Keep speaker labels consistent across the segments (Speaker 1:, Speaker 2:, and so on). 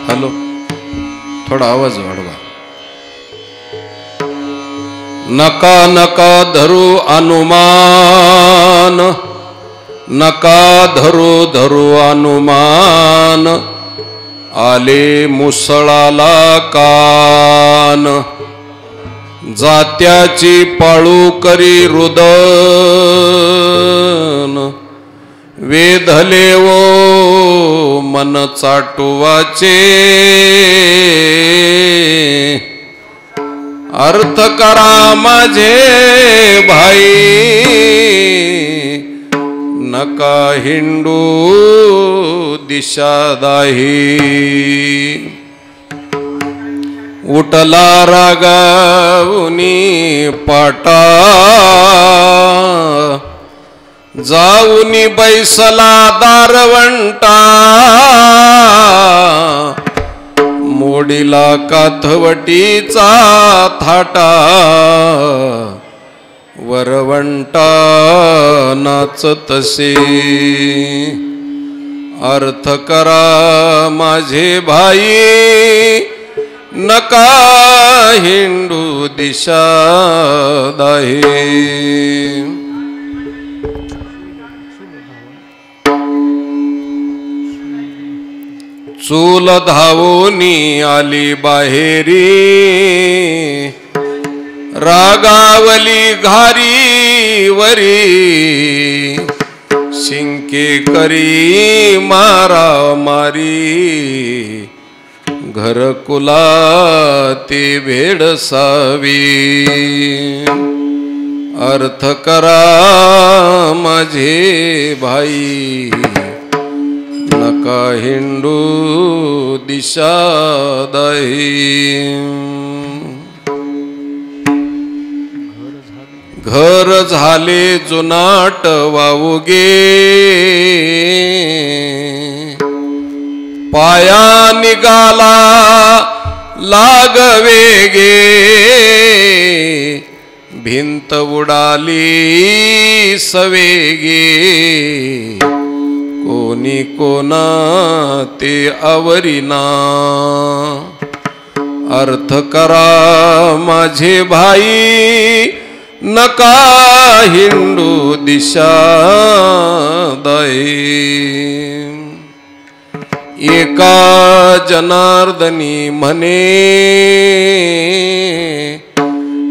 Speaker 1: Hello, थोडा आवाज वाढवा. नका नका धरू अनुमान, नका धरू धरू अनुमान, आले मुसळाला कान. जात्याची पाळू करी रुदन, वेधले वो मन चाटुवाचे. अर्थ करा माझे भाई, नका हिंडू दिशा दाही. उठला रागावुनी पाटा, जाऊनी बैसला दारवंटा. मोडीला काथवटीचा थाटा, वरवंटा नाचतसे. अर्थ करा माझे भाई, नका हिंडू दिशा दाही. चूल धावोनी आली बाहेरी, रागावली घारी वरी. शिंके करी मारा मारी, घरकुला ते भेडसावी. अर्थ करा माझे भाई, नका हिंडू दिशा दाही. घर झाले जुनाट वावुगे, पाया निघाला लागवेगे. भिंत उडाली सवेगे, कोणी कोना ते आवरीना. अर्थ करा माझे भाई, नका हिंडू दिशा दाही. एका जनार्दनी म्हणे,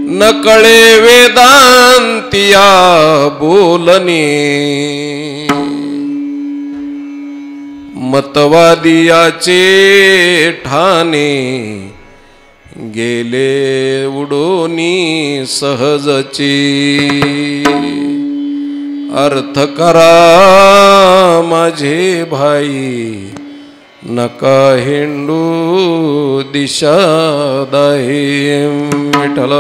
Speaker 1: नकळे वेदांतिया बोलणे. मतवादियाचे ठाणे, गेले उडोनी सहजची. अर्थ करा माझे भाई, नका हिंडू दिशा दाही. विठ्ठल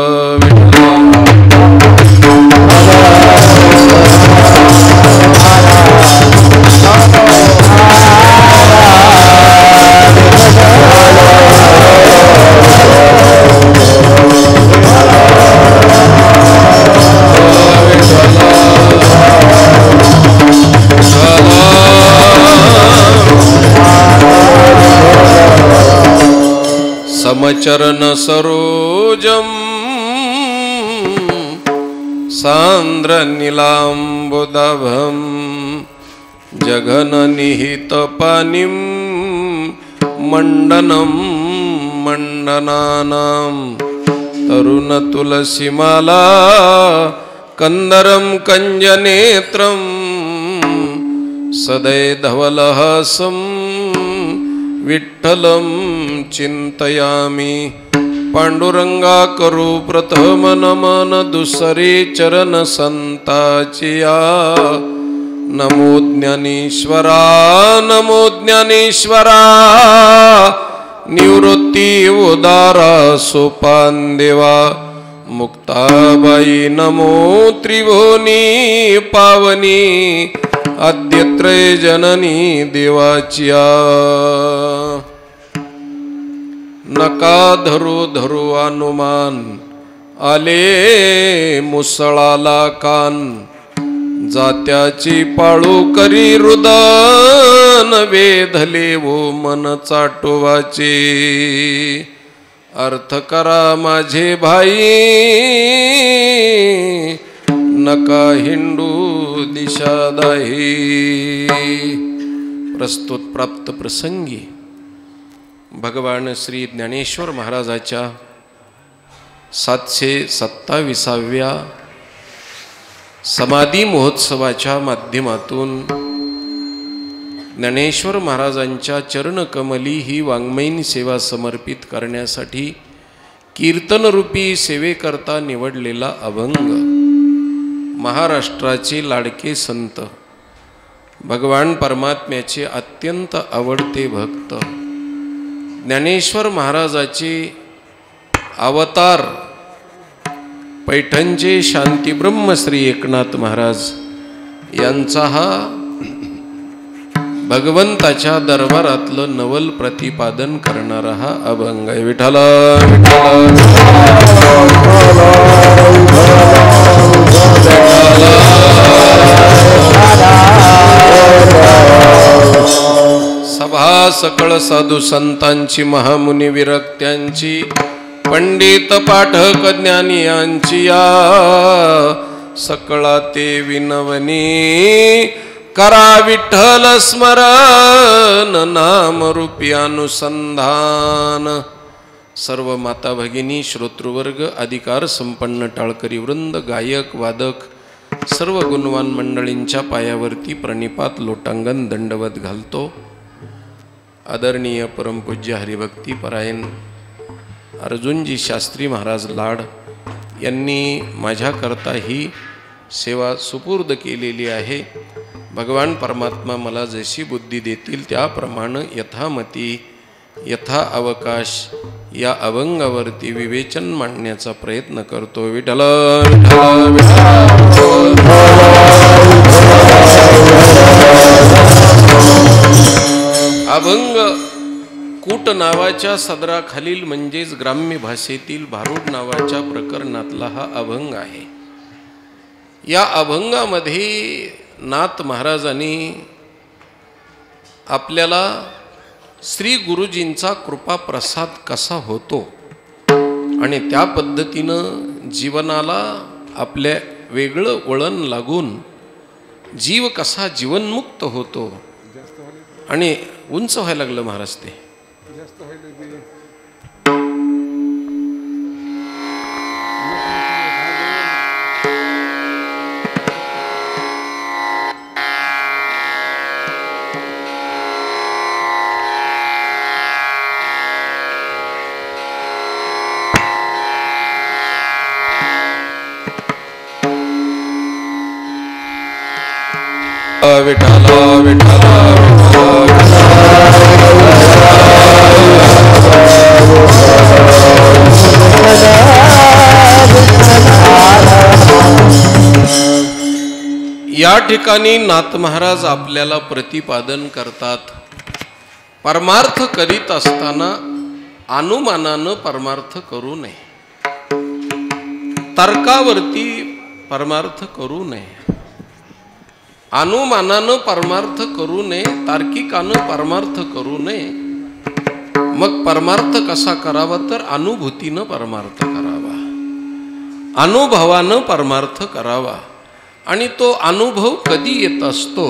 Speaker 1: समचरण सरोजम, सांद्र नीलांबुदाभम. जघन निहित पानिम, मंडनम मंडनानां. तरुण तुलसीमाला, कंदरम कंजनेत्रम. सदै धवलहासं, विठ्ठलं चिंतयामि. पांडुरंगा करू प्रथम नमन, दुसरे चरण संताचिया. नमो ज्ञानेश्वरा, नमो ज्ञानेश्वरा. निवृत्ती उदारा सोपान देवा, मुक्ताबाई नमो त्रिभुवनी पावनी आद्यत्रय जननी देवाचिया नका धरू धरू अनुमान आले मुसळाला कान जात्याची पाळू करी रुदन वेधले वो मन चाटोवाचे अर्थ करा माझे भाई नका हिंडू दिशादाही। प्रस्तुत प्राप्त प्रसंगी भगवान श्री ज्ञानेश्वर महाराजाच्या 727व्या समाधी महोत्सवाच्या माध्यमातून ज्ञानेश्वर महाराजांच्या चरणकमली ही वाङ्मयीन सेवा समर्पित करण्यासाठी कीर्तनरूपी सेवेकरता निवडलेला अभंग महाराष्ट्राचे लाडके संत भगवान परमात्म्याचे अत्यंत आवडते भक्त ज्ञानेश्वर महाराजाचे अवतार पैठणचे शांतीब्रह्म श्री एकनाथ महाराज यांचा हा भगवंताच्या दरबारातलं नवल प्रतिपादन करणारा हा अभंग आहे। विठ्ठला सभा सकळ साधू संतांची महामुनी विरक्त्यांची पंडित पाठक ज्ञानी यांची या सकळा ते विनवनी करा विठ्ठल स्मरण नामरूपी अनुसंधान। सर्व माता भगिनी श्रोतृवर्ग अधिकार संपन्न टाळकरी वृंद गायक वादक सर्व गुणवान मंडळींच्या पायावरती प्रणिपात लोटांगण दंडवत घालतो। आदरणीय परमपूज्य हरिभक्ती परायण अर्जुनजी शास्त्री महाराज लाड यांनी माझ्याकरता ही सेवा सुपूर्द केलेली आहे। भगवान परमात्मा मला जशी बुद्धी देतील त्याप्रमाणे यथामती यथा अवकाश या अभंगावरती विवेचन मांडण्याचा प्रयत्न करतो। विठ्ठल अभंग कूट नावाच्या सदराखालील म्हणजेच ग्राम्य भाषेतील भारूड नावाच्या प्रकरणातला हा अभंग आहे। या अभंगामध्ये नाथ महाराजांनी आपल्याला श्री गुरुजींचा कृपा प्रसाद कसा होतो आणि त्या पद्धतीनं जीवनाला आपल्या वेगळं वळण लागून जीव कसा जीवनमुक्त होतो आणि उंच व्हायला लागलं महाराज ते विठ्ठला विठ्ठला या ठिकाणी नाथ महाराज आपल्याला प्रतिपादन करतात परमार्थ करीत असताना अनुमानानं परमार्थ करू नये, तर्कावरती परमार्थ करू नये, अनुमानानं परमार्थ करू नये, तार्किकानं परमार्थ करू नये। मग परमार्थ कसा करावा तर अनुभूतीनं परमार्थ करावा, अनुभवानं परमार्थ करावा। आणि तो अनुभव कधी येत असतो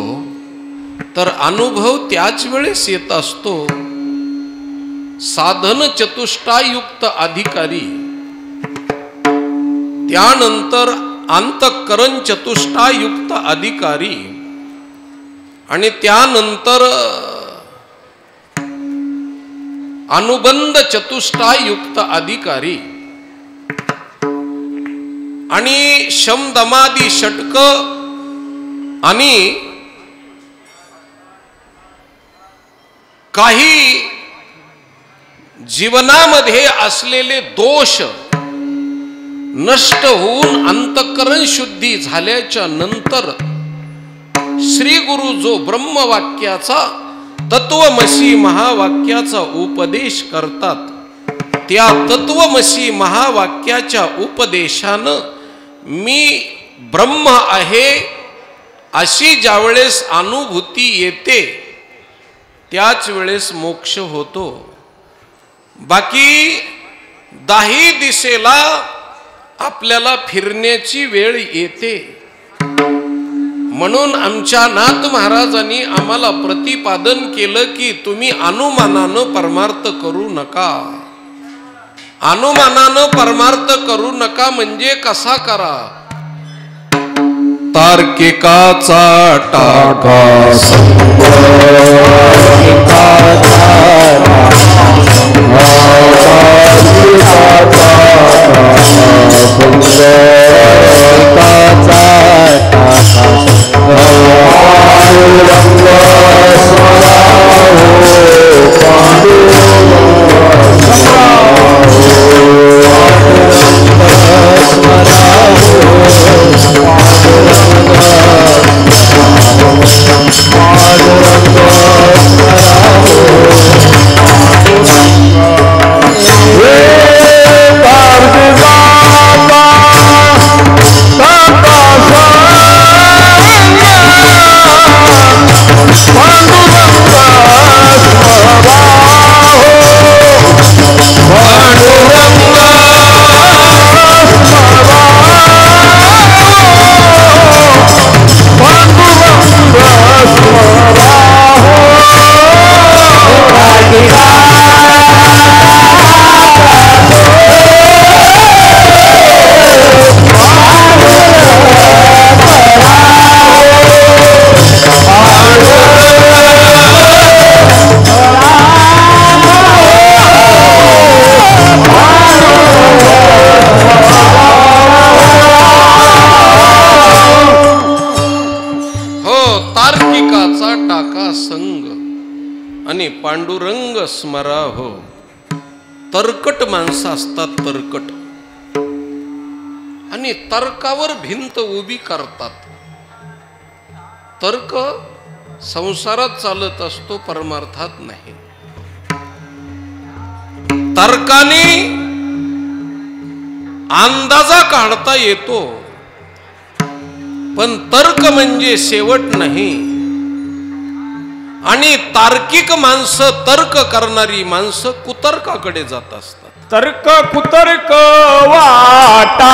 Speaker 1: तर अनुभव त्याच वेळेस येत असतो साधन चतुष्टायुक्त अधिकारी त्यानंतर अंतःकरण चतुष्टायुक्त अधिकारी आणि त्यानंतर अनुबंध चतुष्टायुक्त अधिकारी आणि शमदमादी षटक आणि काही जीवनामध्ये असलेले दोष नष्ट होऊन अंतःकरण शुद्धी झाल्याच्या नंतर श्री गुरु जो ब्रह्मवाक्याचा तत्वमसी महावाक्याचा उपदेश करतात, त्या तत्वमसी महावाक्याच्या उपदेशानं मी ब्रह्म आहे अशी ज्यावेळेस अनुभूती येते त्याच वेळेस मोक्ष होतो. बाकी 10 दिशेला आपल्याला फिरण्याची वेळ येते. म्हणून आमच्या नाथ महाराजांनी आम्हाला प्रतिपादन केलं की तुम्ही अनुमानानं परमार्थ करू नका. अनुमानानं परमार्थ करू नका म्हणजे कसा करा? तार्किकाचा टाका आणि पांडुरंग स्मरा हो. तरकट माणसं असतात, तरकट, आणि तर्कावर भिंत उभी करतात. तर्क संसारात चालत असतो, परमार्थात नाही. तर्काने अंदाजा काढता येतो, पण तर्क म्हणजे शेवट नाही. आणि तार्किक माणसं, तर्क करणारी माणसं कुतर्काकडे जात असतात.
Speaker 2: तर्क कुतर्क वाटा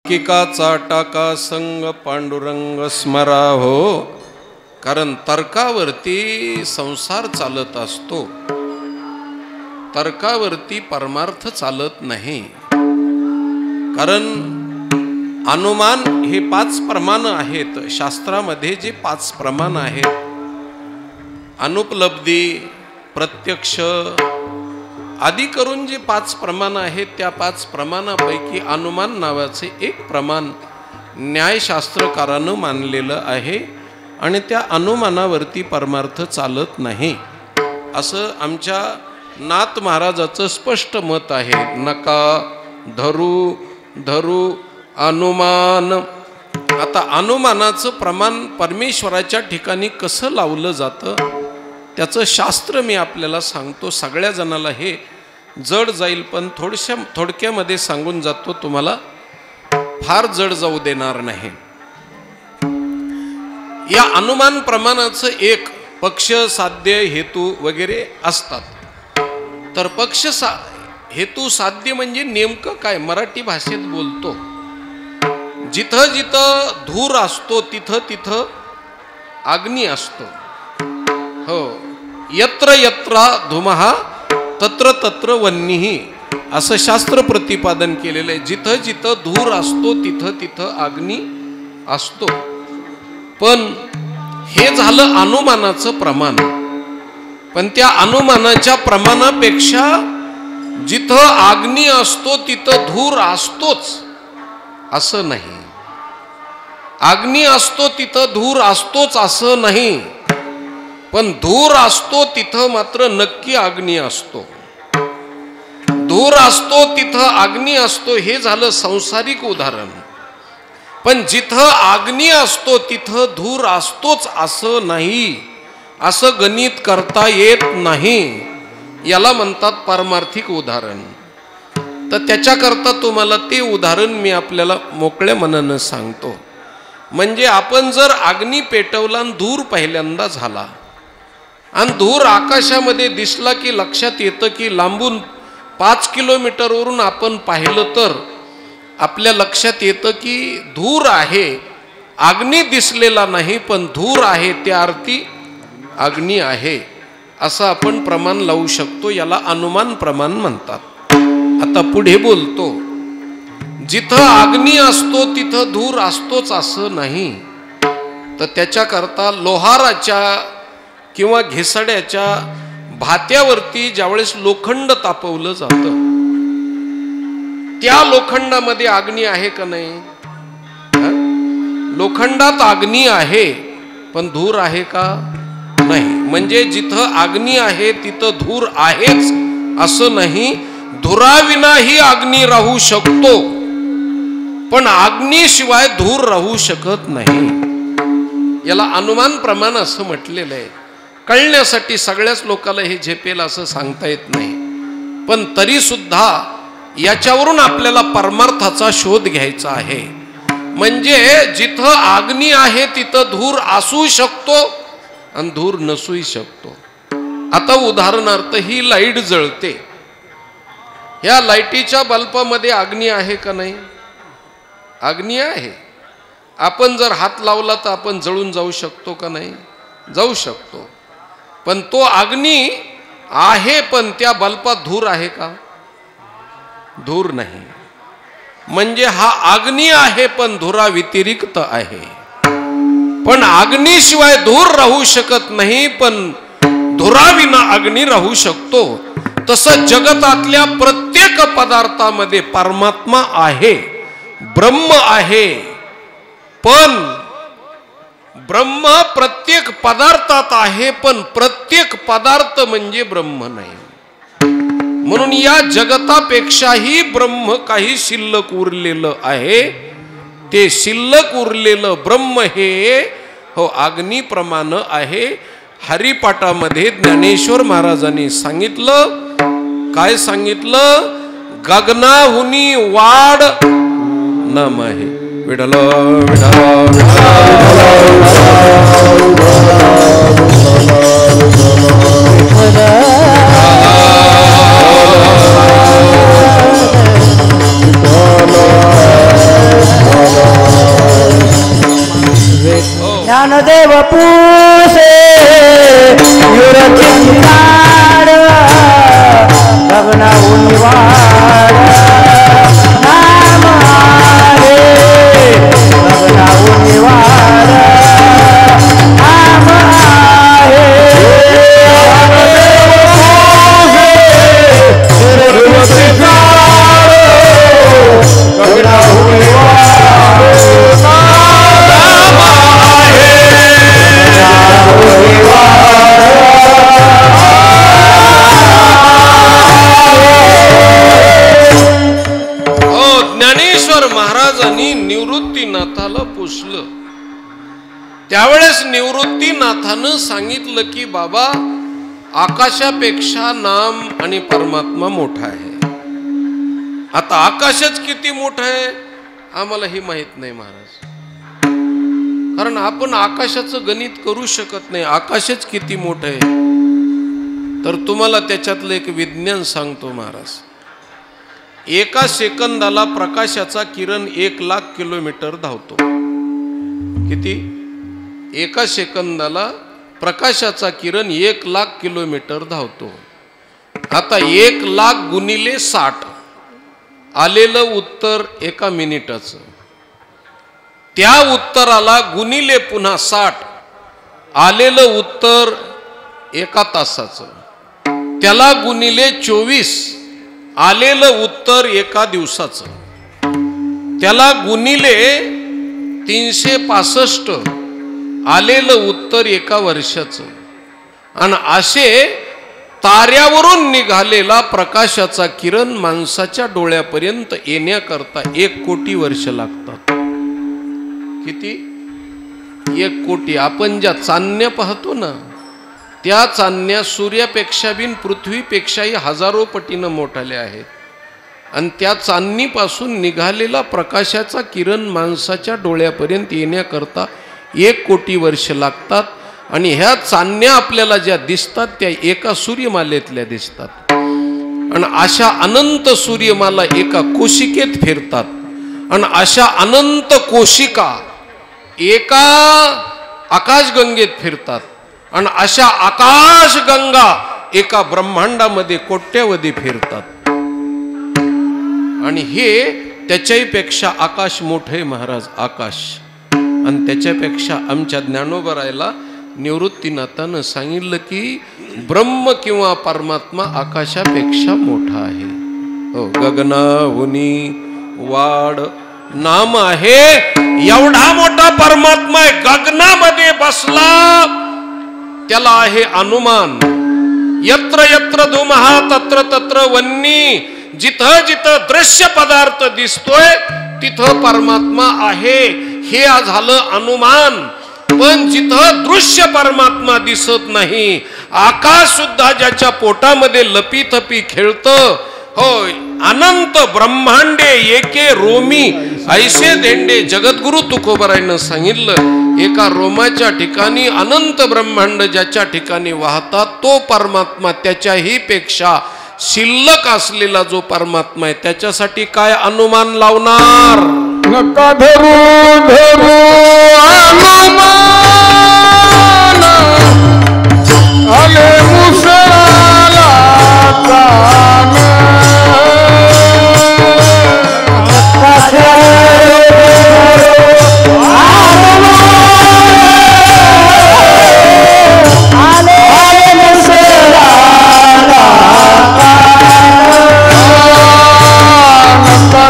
Speaker 1: तार्किकाचा टाका संग पांडुरंग स्मरा हो. कारण तर्कावरती संसार चालत असतो, तर्कावरती परमार्थ चालत नाही. कारण अनुमान हे 5 प्रमाण आहेत. शास्त्रामध्ये जे 5 प्रमाण आहेत, अनुपलब्धी, प्रत्यक्ष आदी करून जे 5 प्रमाण आहेत, त्या 5 प्रमाणापैकी अनुमान नावाचे एक प्रमाण न्यायशास्त्रकारानं मानलेलं आहे. आणि त्या अनुमानावरती परमार्थ चालत नाही असं आमच्या नाथ महाराजाचं स्पष्ट मत आहे. नका धरू धरू अनुमान. आता अनुमानाचं प्रमाण परमेश्वराच्या ठिकाणी कसं लावलं जातं त्याचं शास्त्र मी आपल्याला सांगतो. सगळ्या जणाला हे जड जाईल, पण थोडक्यामध्ये सांगून जातो, तुम्हाला फार जड जाऊ देणार नाही. या अनुमान प्रमाणाचं एक पक्ष, साध्य, हेतू वगैरे असतात. तर पक्ष, हेतू, साध्य म्हणजे नेमकं काय, मराठी भाषेत बोलतो, जिथं जिथं धूर असतो तिथं तिथं अग्नी असतो. हो, यत्र यत्र धूमः तत्र तत्र वह्निः असं शास्त्र प्रतिपादन केलेलं आहे. जिथं जिथं धूर असतो तिथं तिथं अग्नी असतो. पण हे झालं अनुमानाचं प्रमाण. पण त्या अनुमानाच्या प्रमाणापेक्षा जिथं अग्नी असतो तिथं धूर असतोच असं नाही. अग्नी असतो तिथं धूर असतोच असं नाही. पण धूर असतो तिथं मात्र नक्की अग्नी असतो. धूर असतो तिथं अग्नी असतो हे झालं सांसारिक उदाहरण. पण जिथं अग्नी असतो तिथं धूर असतोच असं नाही, असं गणित करता येत नाही. याला म्हणतात पारमार्थिक उदाहरण. तर त्याच्याकरता तुम्हाला ते उदाहरण मी आपल्याला मोकळ्या मनानं सांगतो. म्हणजे आपण जर अग्नी पेटवला आणि धूर पहिल्यांदा झाला आणि धूर आकाशामध्ये दिसला की लक्षात येतं की लांबून 5 किलोमीटरवरून आपण पाहिलं तर आपल्या लक्षात येतं की धूर आहे, अग्नी दिसलेला नाही, पण धूर आहे, त्या अर्थी अग्नी आहे असं आपण प्रमाण लावू शकतो. याला अनुमान प्रमाण म्हणतात. आता पुढे बोलतो, जिथं अग्नी असतो तिथं धूर असतोच असं नाही. तर त्याच्याकरता लोहाराच्या किंवा घिसड्याच्या भात्यावरती ज्यावेळेस लोखंड तापवलं जातं त्या लोखंडामध्ये अग्नी आहे का नाही? लोखंडात अग्नी आहे पण धूर आहे का? नाही. म्हणजे जिथं अग्नी आहे तिथं धूर आहेच असं नाही. धुराविनाही अग्नी राहू शकतो पण अग्नीशिवाय धूर राहू शकत नाही. याला अनुमान प्रमाण असं म्हटलेलं आहे. कळण्यासाठी सगळ्याच लोकांना हे झेपेल असं सांगता येत नाही. पण तरी सुद्धा याच्यावरून आपल्याला परमार्थाचा शोध घ्यायचा आहे. म्हणजे जिथं अग्नी आहे तिथं धूर असू शकतो आणि धूर नसूही शकतो. आता उदाहरणार्थ ही लाईट जळते, ह्या लाईटीच्या बल्बामध्ये अग्नी आहे का नाही? अग्नी आहे. आपण जर हात लावला तर आपण जळून जाऊ शकतो का नाही? जाऊ शकतो. पण तो अग्नी आहे पण त्या बल्बात धूर आहे का? धूर नाही. म्हणजे हा अग्नी आहे पण धुरा व्यतिरिक्त आहे. पण अग्नीशिवाय धूर राहू शकत नाही, पण धुराविना अग्नी राहू शकतो. तसं जगतातल्या प्रत्येक पदार्थामध्ये परमात्मा आहे, ब्रह्म आहे. पण ब्रह्म प्रत्येक पदार्थात आहे, पण प्रत्येक पदार्थ म्हणजे ब्रह्म नाही. म्हणून या जगतापेक्षाही ब्रह्म काही शिल्लक उरलेलं आहे. ते शिल्लक उरलेलं ब्रह्म हे हो अग्नीप्रमाणे आहे. हरिपाठामध्ये ज्ञानेश्वर महाराजांनी सांगितलं, काय सांगितलं? गगनाहुनी वाढ नाम आहे. विठ्ठल विठ्ठल
Speaker 3: ज्ञानदेव पूसे युरचिंताड गगनाहुनी वाढ नाम आहे. गगनाहुनी वाढ नाम आहे. गगनाहुनी
Speaker 1: महाराजांनी निवृत्तीनाथाला पुसलं. त्यावेळेस निवृत्तीनाथानं सांगितलं की बाबा आकाशापेक्षा नाम आणि परमात्मा मोठा आहे. आता आकाशच किती मोठं आहे आम्हाला ही माहित नाही महाराज, कारण आपण आकाशाचं गणित करू शकत नाही. आकाशच किती मोठं आहे तर तुम्हाला त्याच्यातलं एक विज्ञान सांगतो महाराज. एका सेकंदाला प्रकाशाचा किरण 1,00,000 किलोमीटर धावतो. किती? एका सेकंदाला प्रकाशाचा किरण 1,00,000 किलोमीटर धावतो. आता 1,00,000 गुणिले 60 आलेलं उत्तर एका मिनिटाचं. त्या उत्तराला गुणिले पुन्हा 60 आलेलं उत्तर एका तासाचं. त्याला गुणिले 24 आलेलं उत्तर एका दिवसाचं. त्याला गुणिले 365 आलेलं उत्तर एका वर्षाचं. आणि असे ताऱ्यावरून निघालेला प्रकाशाचा किरण माणसाच्या डोळ्यापर्यंत येण्याकरता 1 कोटी वर्ष लागतात. किती? 1 कोटी. आपण ज्या चांदण्या पाहतो ना, त्या चांदण्या सूर्यापेक्षा बिन पृथ्वीपेक्षाही हजारो पटीनं मोठाल्या आहेत. आणि त्या चांदणीपासून निघालेला प्रकाशाचा किरण माणसाच्या डोळ्यापर्यंत येण्याकरता 1 कोटी वर्ष लागतात. आणि ह्या चांदण्या आपल्याला ज्या दिसतात त्या एका सूर्यमालेतल्या दिसतात. आणि अशा अनंत सूर्यमाला एका कोशिकेत फिरतात. आणि अशा अनंत कोशिका एका आकाशगंगेत फिरतात. आणि अशा आकाशगंगा एका ब्रह्मांडामध्ये कोट्यावधी फिरतात. आणि हे त्याच्याही पेक्षा आकाश मोठे महाराज, आकाश. आणि त्याच्यापेक्षा आमच्या ज्ञानोबरायला निवृत्तीनाथानं सांगितलं की ब्रह्म किंवा परमात्मा आकाशापेक्षा मोठा आहे. हो, गगनाहुनी वाढ नाम आहे. एवढा मोठा परमात्मा आहे, गगनामध्ये बसला, त्याला आहे अनुमान. यत्र यत्र धुमहा तत्र तत्र वन्नी. जिथं जिथं दृश्य पदार्थ दिसतोय तिथं परमात्मा आहे, हे झालं अनुमान. पण जिथं दृश्य परमात्मा दिसत नाही, आकाश सुद्धा ज्याच्या पोटामध्ये लपीथपी खेळतं, होय, अनंत ब्रह्मांडे एके रोमी ऐसे देंडे. जगद्गुरु तुकोबरायनं सांगितलं, एका रोमाच्या ठिकाणी अनंत ब्रह्मांड ज्याच्या ठिकाणी वाहतात, तो परमात्मा त्याच्याही पेक्षा शिल्लक असलेला जो परमात्मा आहे, त्याच्यासाठी काय अनुमान लावणार?
Speaker 2: नका धरू धरू अनुमान, आले मुसळाला कान.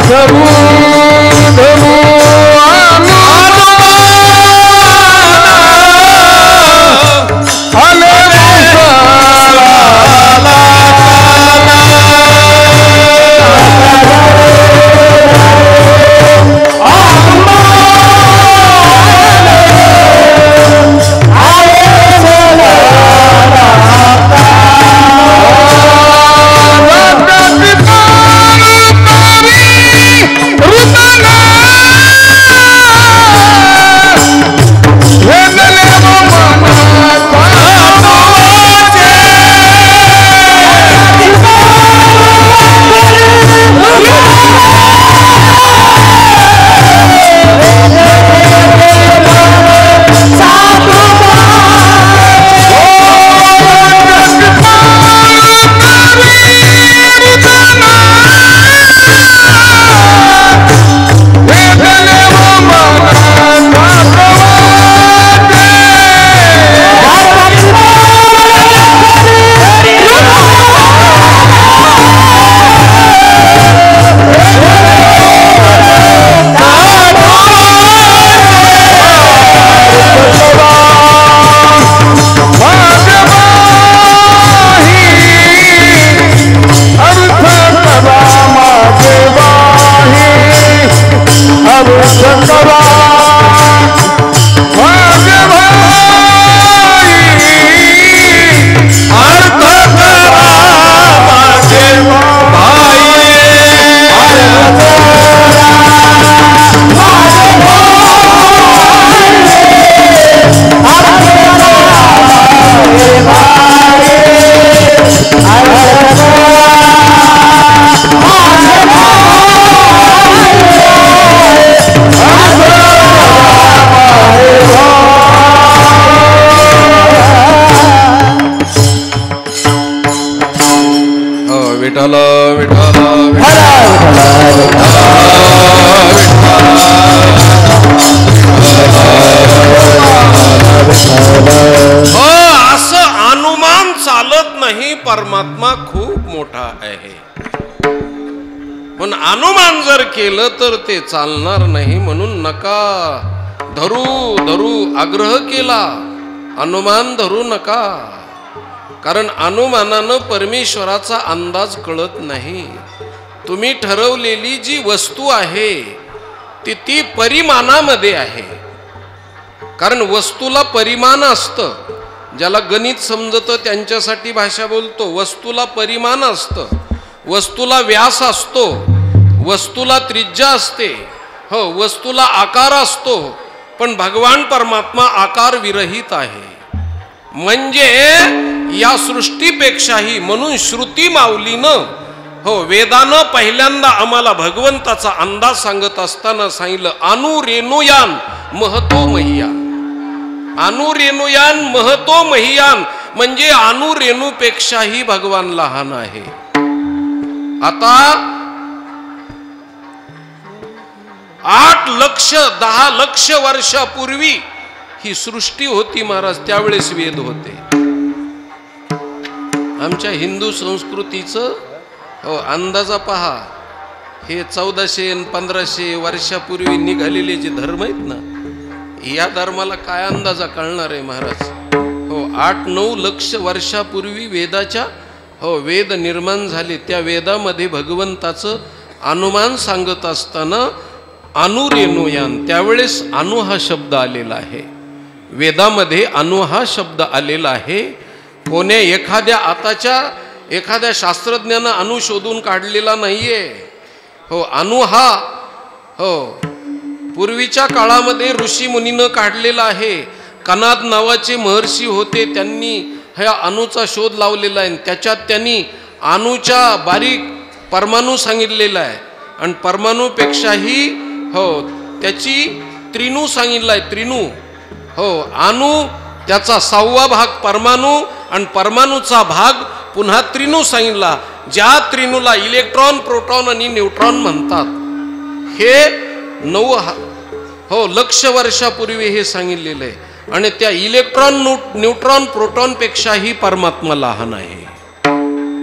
Speaker 2: धरू धरू
Speaker 1: परमात्मा खूप मोठा आहे. पण अनुमान जर केलं तर ते चालणार नाही. म्हणून नका धरू धरू आग्रह केला, अनुमान धरू नका. कारण अनुमानानं परमेश्वराचा अंदाज कळत नाही. तुम्ही ठरवलेली जी वस्तू आहे ती परिमाणामध्ये आहे. कारण वस्तूला परिमाण असतं. ज्याला गणित समजतं त्यांच्यासाठी भाषा बोलतो. वस्तूला परिमाण असतं, वस्तूला व्यास असतो, वस्तूला त्रिज्या असते, हो वस्तूला आकार असतो. पण भगवान परमात्मा आकार विरहित आहे. म्हणजे या सृष्टीपेक्षाही, म्हणून श्रुती माऊलीनं हो वेदानं पहिल्यांदा आम्हाला भगवंताचा अंदाज सांगत असताना सांगितलं अनुरेणुयान महतो मह्यान. अनुरेणुयान महतो मह्यान म्हणजे अनुरेणूपेक्षाही भगवान लहान आहे. आता 8 लक्ष 10 लक्ष वर्षापूर्वी ही सृष्टी होती महाराज. त्यावेळेस वेद होते. आमच्या हिंदू संस्कृतीचं हो अंदाजा पहा. हे 1400 आणि 1500 वर्षापूर्वी निघालेले जे धर्म आहेत ना, या धर्माला काय अंदाजा कळणार आहे महाराज. हो 8-9 लक्ष वर्षापूर्वी वेदाच्या हो वेद निर्माण झाले. त्या वेदामध्ये भगवंताचं अनुमान सांगत असताना अनुरेणुयान, त्यावेळेस अनु हा शब्द आलेला आहे. वेदामध्ये अनु हा शब्द आलेला आहे. कोण्या एखाद्या शास्त्रज्ञानं अणु शोधून काढलेला नाहीये. हो अणु हा हो पूर्वीच्या काळामध्ये ऋषी मुनीनं काढलेला आहे. कनाद नावाचे महर्षी होते, त्यांनी ह्या अणूचा शोध लावलेला आहे. त्याच्यात त्यांनी अणूच्या बारीक परमाणू सांगितलेला आहे. आणि परमाणूपेक्षाही हो त्याची त्रिणू सांगितलं आहे. त्रिणू हो अणू त्याचा 6वा भाग परमाणू आणि परमाणूचा भाग पुन्हा त्रिणू सांगितला. ज्या त्रिणूला इलेक्ट्रॉन, प्रोटॉन आणि न्यूट्रॉन म्हणतात. हे 9 लक्ष वर्षापूर्वी हे सांगितलेलं आहे. आणि त्या इलेक्ट्रॉन, न्यूट्रॉन, प्रोटॉन पेक्षाही परमात्मा लहान आहे.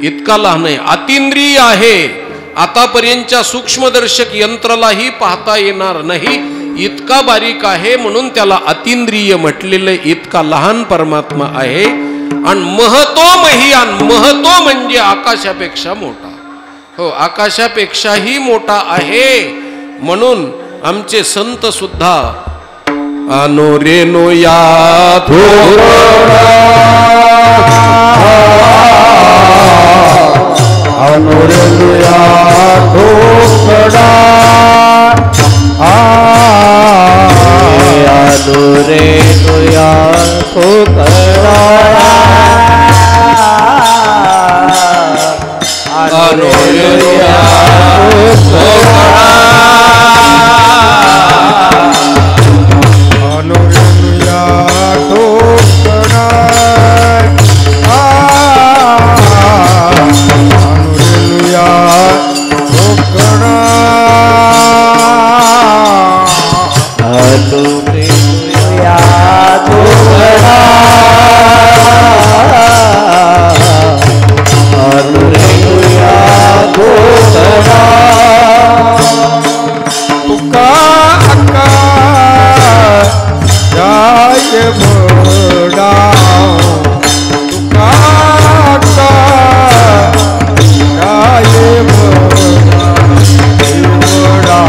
Speaker 1: इतका लहान आहे, अतिंद्रिय आहे. आतापर्यंतच्या सूक्ष्मदर्शक यंत्रालाही पाहता येणार नाही, इतका बारीक आहे. म्हणून त्याला अतिंद्रिय म्हटलेलं. इतका लहान परमात्मा आहे. आणि महतो मह्यान, महतो म्हणजे आकाशापेक्षा मोठा. हो आकाशापेक्षाही मोठा आहे. म्हणून आमचे संत सुद्धा अनुरेणुया
Speaker 2: अनुरेणुया धोकडा अनुरेणुया धोकडा अनुरेणुया धोकडा अनुरेणुया धोकडा अनुरेणुया धोकडा अनुरेणुया धोकडा अनुरेणुया धोकडा तुका अक्का जाय भोडा तुका अक्का जाय भोडा भोडा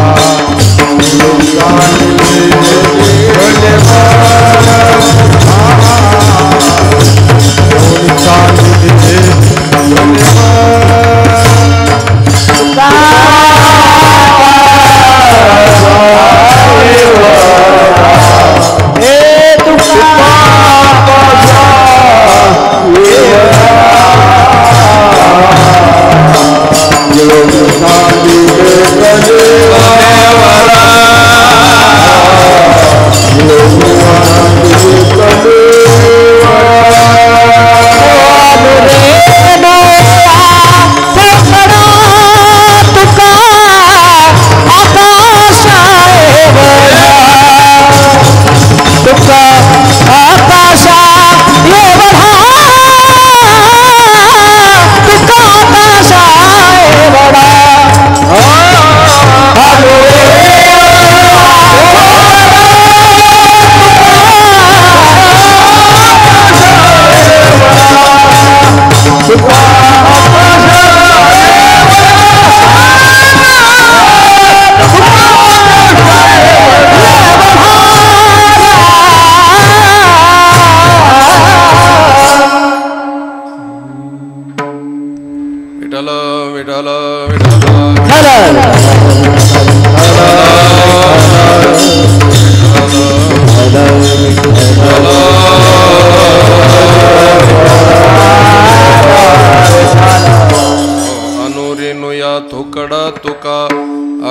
Speaker 1: अनुरेनुया थोकडा तुका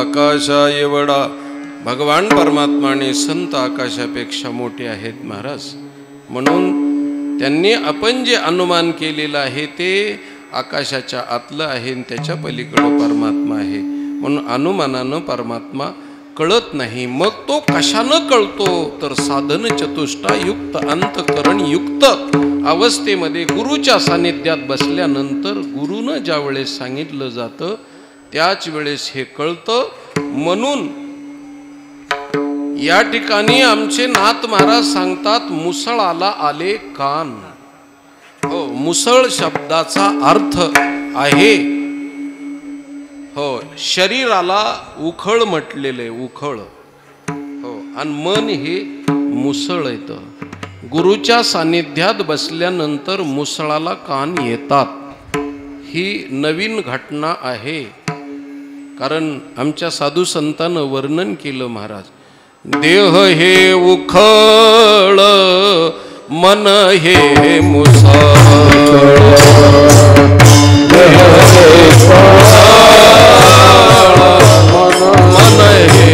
Speaker 1: आकाशा एवढा. भगवान परमात्मा आणि संत आकाशापेक्षा मोठे आहेत महाराज. म्हणून त्यांनी आपण जे अनुमान केलेलं आहे ते आकाशाच्या आतलं आहे आणि त्याच्या पलीकडं परमात्मा आहे. म्हणून अनुमानानं परमात्मा कळत नाही. मग तो कशानं कळतो तर साधन चतुष्टायुक्त अंतकरण युक्त अवस्थेमध्ये गुरुच्या सानिध्यात बसल्यानंतर गुरुनं ज्या वेळेस सांगितलं जातं त्याच वेळेस हे कळतं. म्हणून या ठिकाणी आमचे नाथ महाराज सांगतात मुसळाला आले कान. हो, मुसळ शब्दाचा अर्थ आहे हो शरीराला उखळ म्हटलेले उखळ. हो, आणि मन हे मुसळ येतं. गुरुच्या सानिध्यात बसल्यानंतर मुसळाला कान येतात. ही नवीन घटना आहे. कारण आमच्या साधू संतांनं वर्णन केलं महाराज. देह हे उखळ मन हे मुसळ. देह हे मन हे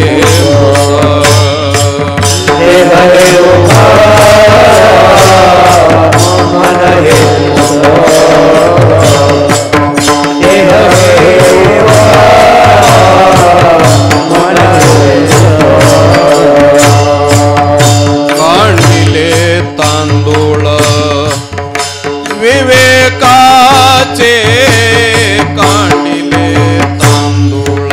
Speaker 1: तांदूळ विवेकाचे कांडिले तांदूळ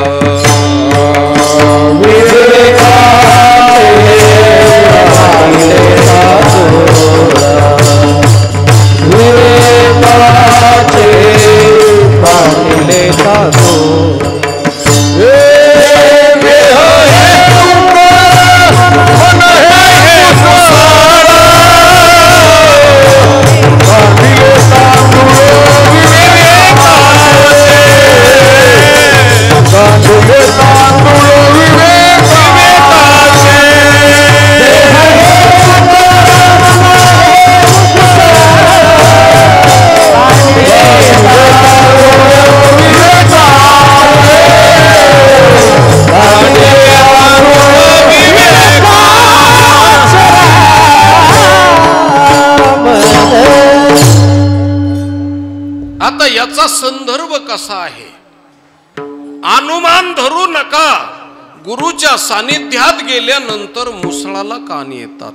Speaker 1: याचा संदर्भ कसा आहे. अनुमान धरू नका. गुरुच्या सानिध्यात गेल्यानंतर मुसळाला कान येतात.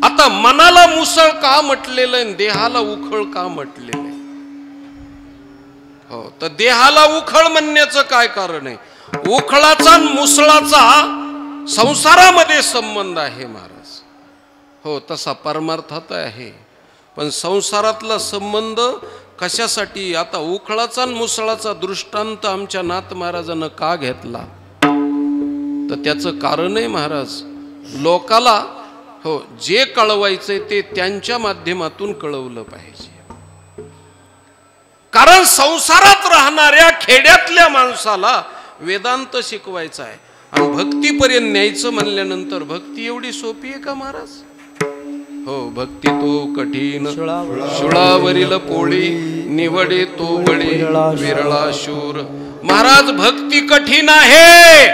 Speaker 1: आता मनाला मुसळ का म्हटलेलं आहे, देहाला उखळ का म्हटलेलं आहे. हो, तर देहाला उखळ म्हणण्याचं काय कारण आहे. उखळाचा आणि मुसळाचा संसारामध्ये संबंध आहे महाराज. हो, तसा परमार्थात आहे. पण संसारातला संबंध कशासाठी. आता उखळाचा आणि मुसळाचा दृष्टांत आमच्या नाथ महाराजांना का घेतला तर त्याचं कारण आहे महाराज. लोकाला हो जे कळवायचंय ते त्यांच्या माध्यमातून कळवलं पाहिजे. कारण संसारात राहणाऱ्या खेड्यातल्या माणसाला वेदांत शिकवायचा आहे आणि भक्तीपर्यंत न्यायचं म्हणल्यानंतर भक्ती एवढी सोपी आहे का महाराज. हो, भक्ती तो कठीण शुळावरील पोळी निवडे तो बळी विरळा शूर. महाराज भक्ती कठीण आहे.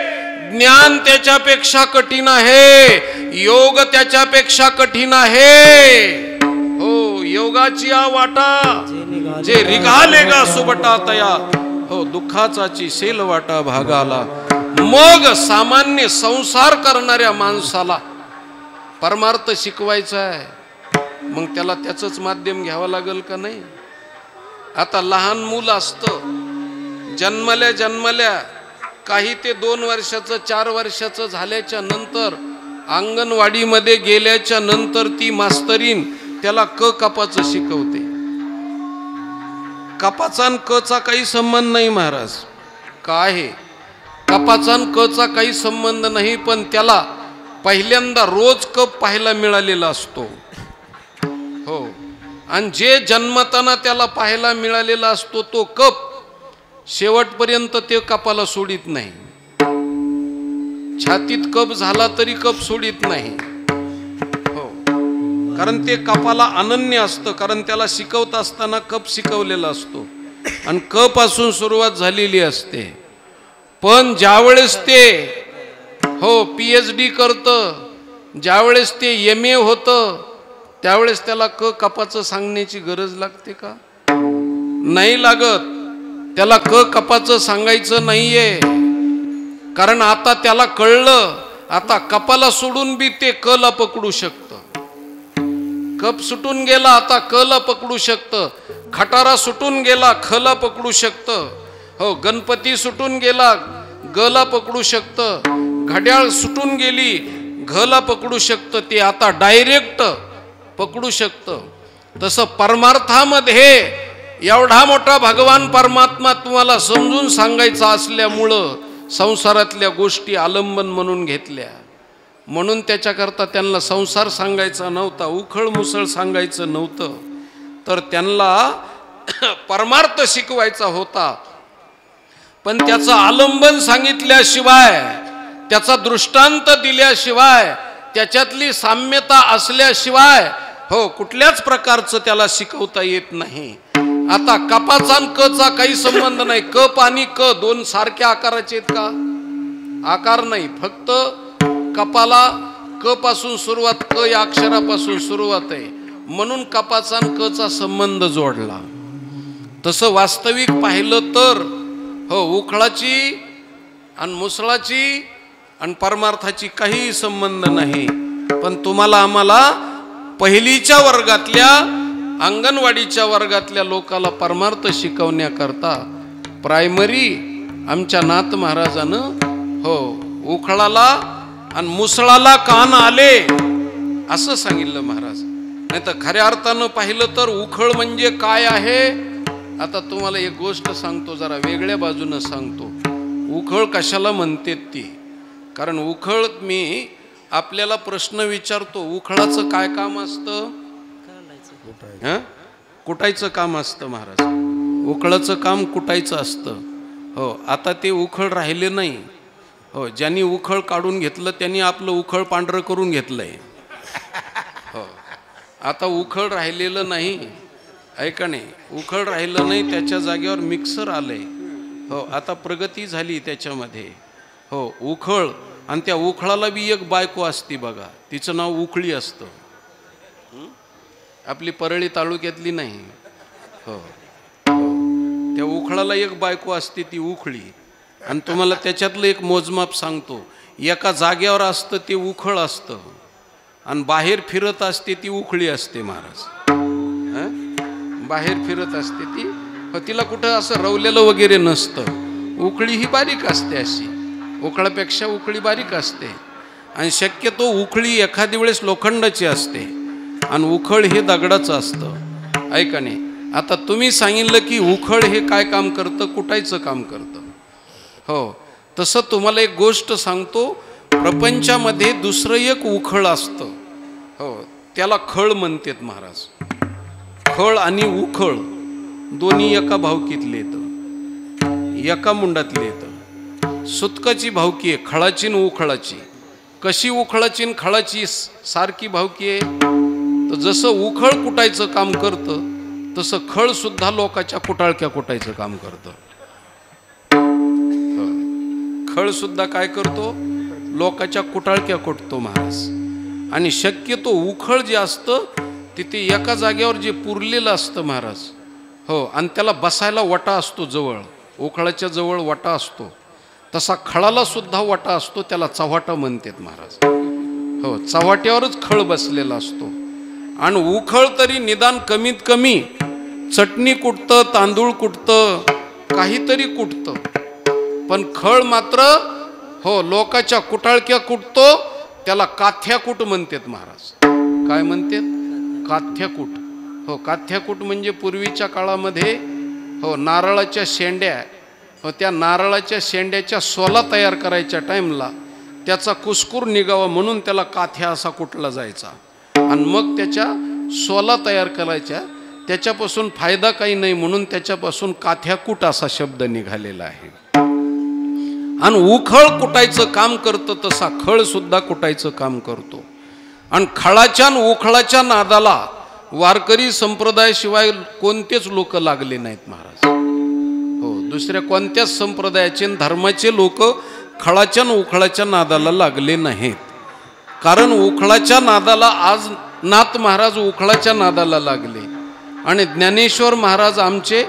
Speaker 1: ज्ञान त्याच्यापेक्षा कठीण आहे. योग त्याच्यापेक्षा कठीण आहे. हो, योगाची वाटा जे रिघाले गा सुबटा तया. हो, दुःखाचाची सेल वाटा भागाला. मग सामान्य संसार करणाऱ्या माणसाला परमार्थ शिकवायचा आहे. मग त्याला त्याचंच माध्यम घ्यावं लागेल का नाही. आता लहान मूल असतं जन्मल्या काही ते 2 वर्षाचं 4 वर्षाचं झाल्याच्या नंतर अंगणवाडीमध्ये गेल्याच्या नंतर ती मास्तरीन त्याला क कपाचं शिकवते. कपाचा आणि कचा काही संबंध नाही महाराज. काय आहे कपाचा आणि कचा काही संबंध नाही. पण त्याला पहिल्यांदा रोज कप पाहायला मिळालेला असतो. हो, आणि जे जन्मताना त्याला पाहायला मिळालेला असतो तो कप शेवटपर्यंत ते कपाला सोडित नाही. छातीत कप झाला तरी कप सोडित नाही. कारण ते कपाला अनन्य असतं, कारण त्याला शिकवत असताना कप शिकवलेला असतो आणि क पासून सुरुवात झालेली असते. पण ज्यावेळेस ते PhD करतं, ज्यावेळेस ते MA होतं, त्यावेळेस त्याला कपाचं सांगण्याची गरज लागते का? नाही लागत. त्याला कपाचं सांगायचं नाहीये, कारण आता त्याला कळलं, आता कपाला सोडून बी ते ला पकडू शकतं. कप सुटून गेला, आता ला पकडू शकतं. खटारा सुटून गेला, ला पकडू शकतं. गणपती सुटून गेला, ला पकडू शकतं. घड्याळ सुटून गेली, ला पकडू शकतं. ते आता डायरेक्ट पकडू शकतं. तसं परमार्थामध्ये एवढा मोठा भगवान परमात्मा तुम्हाला समजून सांगायचा असल्यामुळं संसारातल्या गोष्टी आलंबन म्हणून घेतल्या. म्हणून त्याच्याकरता त्यांना संसार सांगायचा नव्हता, उखळ मुसळ सांगायचं नव्हतं, तर त्यांना परमार्थ शिकवायचा होता. पण त्याचं आलंबन सांगितल्याशिवाय, त्याचा दृष्टांत दिल्याशिवाय, त्याच्यातली साम्यता असल्याशिवाय कुठल्याच प्रकारचं त्याला शिकवता येत नाही. आता कपाचा आणि कचा काही संबंध नाही. कप आणि क दोन सारख्या आकाराचे आहेत का? आकार नाही. फक्त कपाला क पासून सुरुवात, क या अक्षरापासून सुरुवात आहे, म्हणून कपाचा आणि कचा संबंध जोडला. तसं वास्तविक पाहिलं तर उखळाची आणि मुसळाची आणि परमार्थाची काही संबंध नाही. पण तुम्हाला आम्हाला पहिलीच्या वर्गातल्या, अंगणवाडीच्या वर्गातल्या लोकाला परमार्थ शिकवण्याकरता प्रायमरी आमच्या नाथ महाराजानं उखळाला आणि मुसळाला कान आले असं सांगितलं महाराज. नाही तर खऱ्या अर्थानं पाहिलं तर उखळ म्हणजे काय आहे. आता तुम्हाला एक गोष्ट सांगतो, जरा वेगळ्या बाजूनं सांगतो. उखळ कशाला म्हणते ती, कारण उखळ, मी आपल्याला प्रश्न विचारतो, उखळाचं काय काम असतं? कुटायचं काम असतं महाराज. उखळाचं काम कुटायचं असतं. आता ते उखळ राहिले नाही. ज्यांनी उखळ काढून घेतलं त्यांनी आपलं उखळ पांढरं करून घेतलंय. आता उखळ राहिलेलं नाही, ऐका नाही, उखळ राहिलं नाही, त्याच्या जागेवर मिक्सर आलंय. आता प्रगती झाली त्याच्यामध्ये. उखळ, आणि त्या उखळाला बी एक बायको असती बघा, तिचं नाव उखळी असतं. आपली परळी तालुक्यातली नाही. त्या उखळाला एक बायको असते, ती उखळी. आणि तुम्हाला त्याच्यातलं एक मोजमाप सांगतो. एका जागेवर असतं ते उखळ असतं, आणि बाहेर फिरत असते ती उखळी असते महाराज. बाहेर फिरत असते ती, तिला कुठं असं रवलेलं वगैरे नसतं. उखळी ही बारीक असते, अशी उखळापेक्षा उखळी बारीक असते. आणि शक्यतो उखळी एखादी वेळेस लोखंडाची असते आणि उखळ हे दगडाचं असतं, ऐका नाही. आता तुम्ही सांगितलं की उखळ हे काय काम करतं? कुटायचं काम करतं. तसं तुम्हाला एक गोष्ट सांगतो, प्रपंचामध्ये दुसरं एक उखळ असतं. त्याला खळ म्हणतात महाराज. खळ आणि उखळ दोन्ही एका भावकीतले येतं, एका मुंडातले येतं. सुतकाची भावकी आहे खळाची न उखळाची. कशी उखळाची न खळाची सारखी भावकी आहे? तर जसं उखळ कुटायचं काम करतं, तसं खळ सुद्धा लोकाच्या कुटाळक्या कुटायचं काम करतं. खळ सुद्धा काय करतो? लोकाच्या कुटाळक्या कुटतो महाराज. आणि शक्यतो उखळ जे असतं तिथे एका जागेवर जे पुरलेलं असतं महाराज, आणि त्याला बसायला वटा असतो जवळ, उखळाच्या जवळ वटा असतो. तसा खळाला सुद्धा वटा असतो, त्याला चव्हाटा म्हणतात महाराज. चव्हाट्यावरच खळ बसलेला असतो. आणि उखळ तरी निदान कमीत कमी चटणी कुटतं, तांदूळ कुटतं, काहीतरी कुटतं. पण खळ मात्र लोकाच्या कुटाळक्या कुटतो. त्याला काथ्याकूट म्हणतात महाराज. काय म्हणतात? काथ्याकूट. काथ्याकूट म्हणजे पूर्वीच्या काळामध्ये नारळाच्या शेंड्या, त्या नारळाच्या शेंड्याच्या सोला तयार करायच्या टाईमला त्याचा कुस्कूर निघावा म्हणून त्याला काथ्या असा कुटला जायचा. आणि मग त्याच्या सोला तयार करायच्या. त्याच्यापासून फायदा काही नाही म्हणून त्याच्यापासून काथ्याकूट असा शब्द निघालेला आहे. आणि उखळ कुटायचं काम करतं, तसा खळ सुद्धा कुटायचं काम करतो. आणि खळाच्या आणि उखळाच्या नादाला वारकरी संप्रदायाशिवाय कोणतेच लोक लागले नाहीत महाराज. हो, दुसऱ्या कोणत्याच संप्रदायाचे धर्माचे लोक खळाच्या आणि उखळाच्या नादाला लागले नाहीत. कारण उखळाच्या नादाला आज नाथ महाराज उखळाच्या नादाला लागले आणि ज्ञानेश्वर महाराज आमचे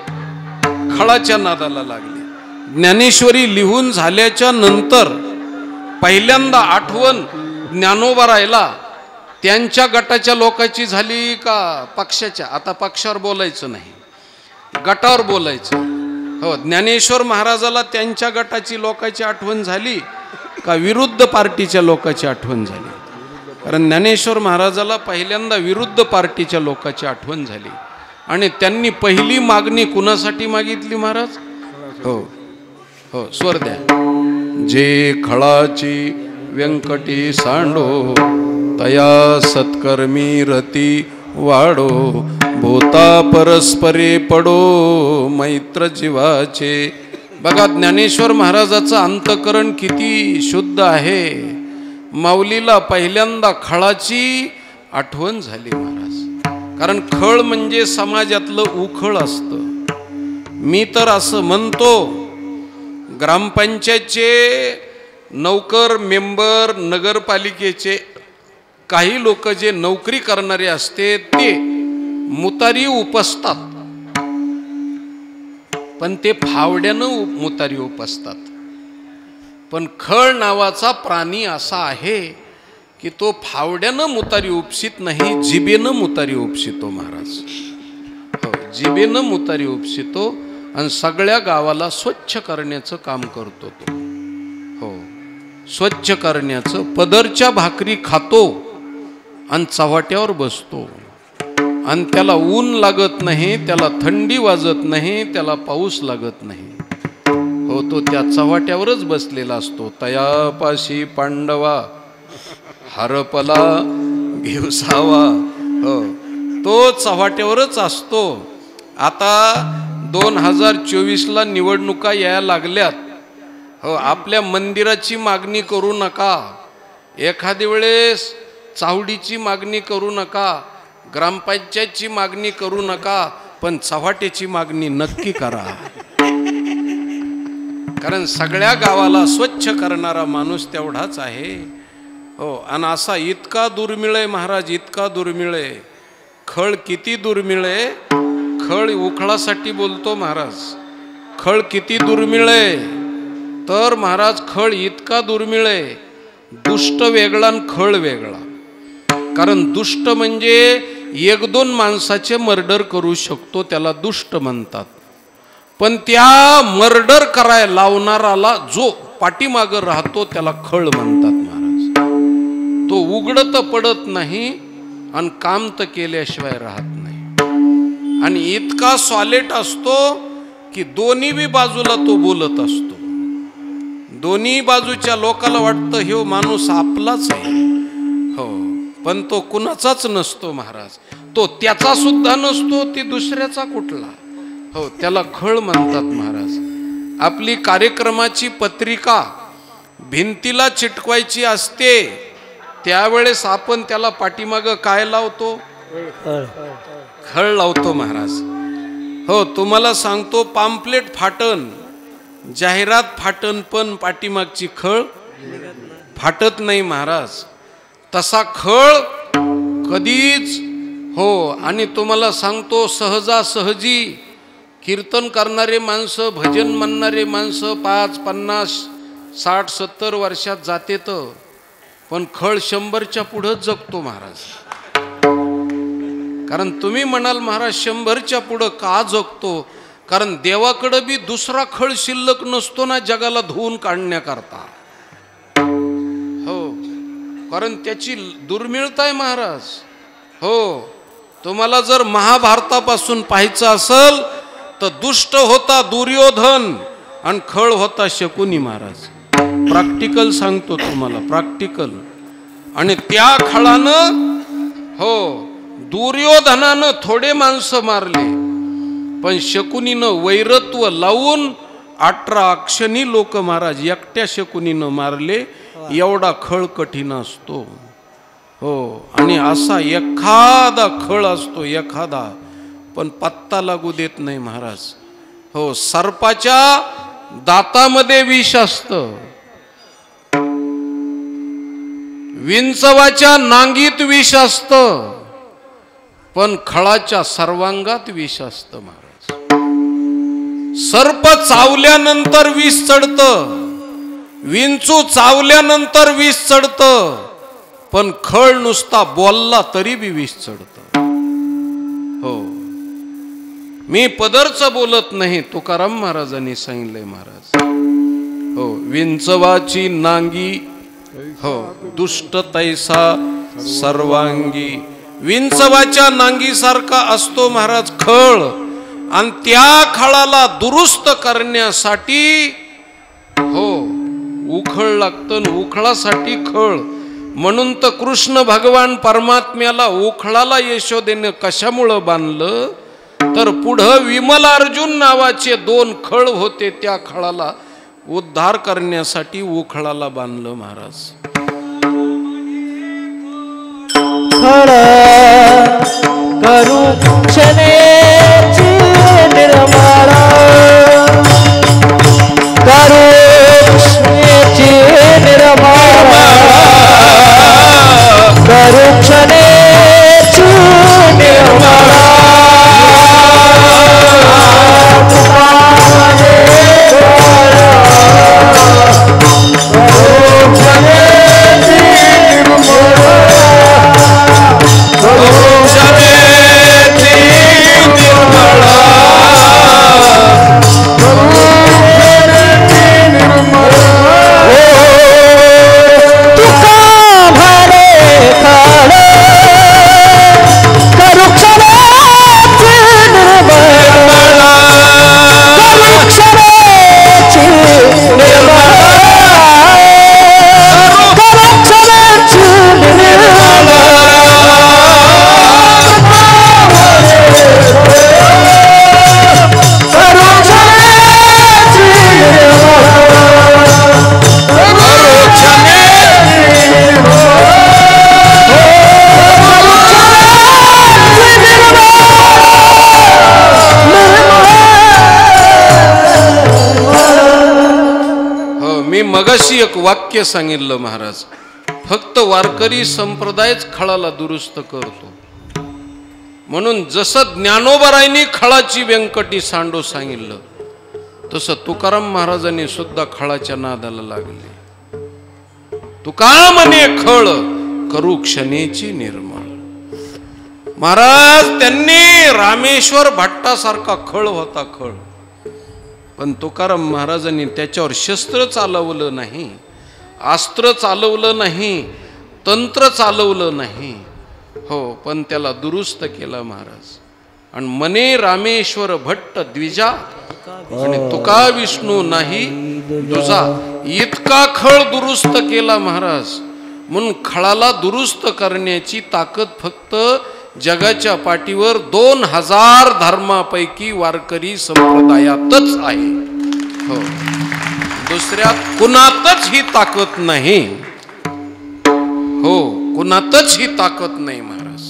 Speaker 1: खळाच्या नादाला लागले. ज्ञानेश्वरी लिहून झाल्याच्या नंतर पहिल्यांदा आठवण ज्ञानोबा राहिला त्यांच्या गटाच्या लोकांची झाली का पक्षाच्या? आता पक्षावर बोलायचं नाही, गटावर बोलायचं. हो, ज्ञानेश्वर महाराजाला त्यांच्या गटाची लोकांची आठवण झाली का विरुद्ध पार्टीच्या लोकांची आठवण झाली? कारण ज्ञानेश्वर महाराजाला पहिल्यांदा विरुद्ध पार्टीच्या लोकांची आठवण झाली आणि त्यांनी पहिली मागणी कुणासाठी मागितली महाराज? हो हो, स्वर द्या. जे खळाची व्यंकटी सांडो तया सत्कर्मी रती वाढो भूता परस्परे पडो मैत्र जीवाचे. बघा ज्ञानेश्वर महाराजाचं अंतकरण किती शुद्ध आहे. माऊलीला पहिल्यांदा खळाची आठवण झाली महाराज. कारण खळ म्हणजे समाजातलं उखळ असतं. मी तर असं म्हणतो ग्रामपंचायतचे नौकर मेंबर नगरपालिकेचे काही लोक जे नोकरी करणारे असते ते मुतारी उपसतात, पण ते फावड्यानं मुतारी उपसतात. पण खळ नावाचा प्राणी असा आहे की तो फावड्यानं मुतारी उपसित नाही, जिबेनं मुतारी उपसितो महाराज. हो, जिबेनं मुतारी उपसितो आणि सगळ्या गावाला स्वच्छ करण्याचं काम करतो तो. हो, स्वच्छ करण्याचं. पदरच्या भाकरी खातो आणि चव्हाट्यावर बसतो आणि त्याला ऊन लागत नाही, त्याला थंडी वाजत नाही, त्याला पाऊस लागत नाही. हो, तो त्या चव्हाट्यावरच बसलेला असतो. तयापाशी पांडवा हरपला घेवसावा. हो, तो चव्हाट्यावरच असतो. आता 2024ला निवडणुका यायला लागल्यात. हो, आपल्या मंदिराची मागणी करू नका, एखाद्या वेळेस चावडीची मागणी करू नका, ग्रामपंचायतची मागणी करू नका, पण चव्हाट्याची मागणी नक्की करा. कारण सगळ्या गावाला स्वच्छ करणारा माणूस तेवढाच आहे. हो, आणि असा इतका दुर्मिळ आहे महाराज, इतका दुर्मिळ आहे. खळ किती दुर्मिळ आहे. खळ उखळासाठी बोलतो महाराज. खळ किती दुर्मिळ आहे तर महाराज खळ इतका दुर्मिळ आहे. दुष्ट वेगळा आणि खळ वेगळा. कारण दुष्ट म्हणजे 1-2 माणसाचे मर्डर करू शकतो, त्याला दुष्ट म्हणतात. पण त्या मर्डर करायला लावणाराला जो पाठीमागं राहतो त्याला खळ म्हणतात महाराज. तो उघडत पडत नाही आणि काम तर केल्याशिवाय राहत नाही. आणि इतका सॉलिड असतो की दोन्ही बी बाजूला तो बोलत असतो. दोन्ही बाजूच्या लोकांना वाटतं हे माणूस आपलाच आहे. हो, पण तो कुणाचाच नसतो महाराज. तो त्याचा सुद्धा नसतो, ती दुसऱ्याचा कुठला. हो, त्याला खळ म्हणतात महाराज. आपली कार्यक्रमाची पत्रिका भिंतीला चिटकवायची असते त्यावेळेस आपण त्याला पाठीमागं काय लावतो? खळ लावतो महाराज. हो, तुम्हाला सांगतो पाम्पलेट फाटन, जाहिरात फाटन, पण पाठीमागची खळ फाटत नाही महाराज. तसा खळ कधीच. हो, आणि तुम्हाला सांगतो सहजासहजी कीर्तन करणारे माणसं, भजन म्हणणारे माणसं 5, 50, 60, 70 वर्षात जाते तर, पण खळ 100च्या पुढंच जगतो महाराज. कारण तुम्ही म्हणाल महाराज 100च्या पुढं का जगतो? कारण देवाकडं बी दुसरा खळ शिल्लक नसतो ना जगाला धुवून काढण्याकरता. हो, कारण त्याची दुर्मिळता आहे महाराज. हो, तुम्हाला जर महाभारतापासून पाहायचं असेल तर दुष्ट होता दुर्योधन आणि खळ होता शकुनी महाराज. प्रॅक्टिकल सांगतो तुम्हाला, प्रॅक्टिकल. आणि त्या खळानं हो दुर्योधनानं थोडे माणसं मारले, पण शकुनीनं वैरत्व लावून 18 अक्षणी लोक महाराज एकट्या शकुनीनं मारले. एवढा खळ कठीण असतो. हो, आणि असा एखादा खळ असतो एखादा, पण पत्ता लागू देत नाही महाराज. हो, सर्पाच्या दातामध्ये विष असतं, विंचवाच्या नांगीत विष असतं, पण खळाच्या सर्वांगात विष असतं महाराज. सर्प चावल्यानंतर विष चढतं, विंचू चावल्यानंतर विष चढतं, पण खळ नुसता बोलला तरी बी विष चढतं. हो, मी पदरचं बोलत नाही, तुकाराम महाराजांनी सांगितलंय महाराज. हो, विंचवाची नांगी, हो, दुष्ट तैसा सर्वांगी. विंचवाच्या नांगीसारखा असतो महाराज खळ, आणि त्या खळाला दुरुस्त करण्यासाठी हो उखळ लागतं, उखळासाठी खळ. म्हणून तर कृष्ण भगवान परमात्म्याला उखळाला यशोदेने कशामुळं बांधलं, तर पुढं विमलार्जुन नावाचे 2 खळ होते, त्या खळाला उद्धार करण्यासाठी उखळाला बांधलं महाराज.
Speaker 3: खळ करू क्षणेची निर्मळ, करू क्षणेची निर्मळ, करू क्षणेची निर्मळ.
Speaker 1: मगाशी एक वाक्य सांगितलं महाराज, फक्त वारकरी संप्रदायच खळाला दुरुस्त करतो. म्हणून जसं ज्ञानोबरायांनी खळाची व्यंकटी सांडो सांगितलं, तसं तुकाराम महाराजांनी सुद्धा खळाच्या नादाला लागले. तुका म्हणे खळ करू क्षणेची निर्मळ. महाराज त्यांनी रामेश्वर भट्टासारखा खळ होता खळ, पण तुकाराम महाराजांनी त्याच्यावर शस्त्र चालवलं नाही, अस्त्र चालवलं नाही, तंत्र चालवलं नाही. हो, पण त्याला दुरुस्त केला महाराज. आणि मने रामेश्वर भट्ट द्विजा, आणि तुका विष्णू नाही दुजा, इतका खळ दुरुस्त केला महाराज. म्हणून खळाला दुरुस्त करण्याची ताकद फक्त जगाच्या पाठीवर 2000 धर्मापैकी वारकरी संप्रदायातच आहे. हो, दुसऱ्यात कुणातच ही ताकद नाही. हो, कुणातच ही ताकद नाही महाराज.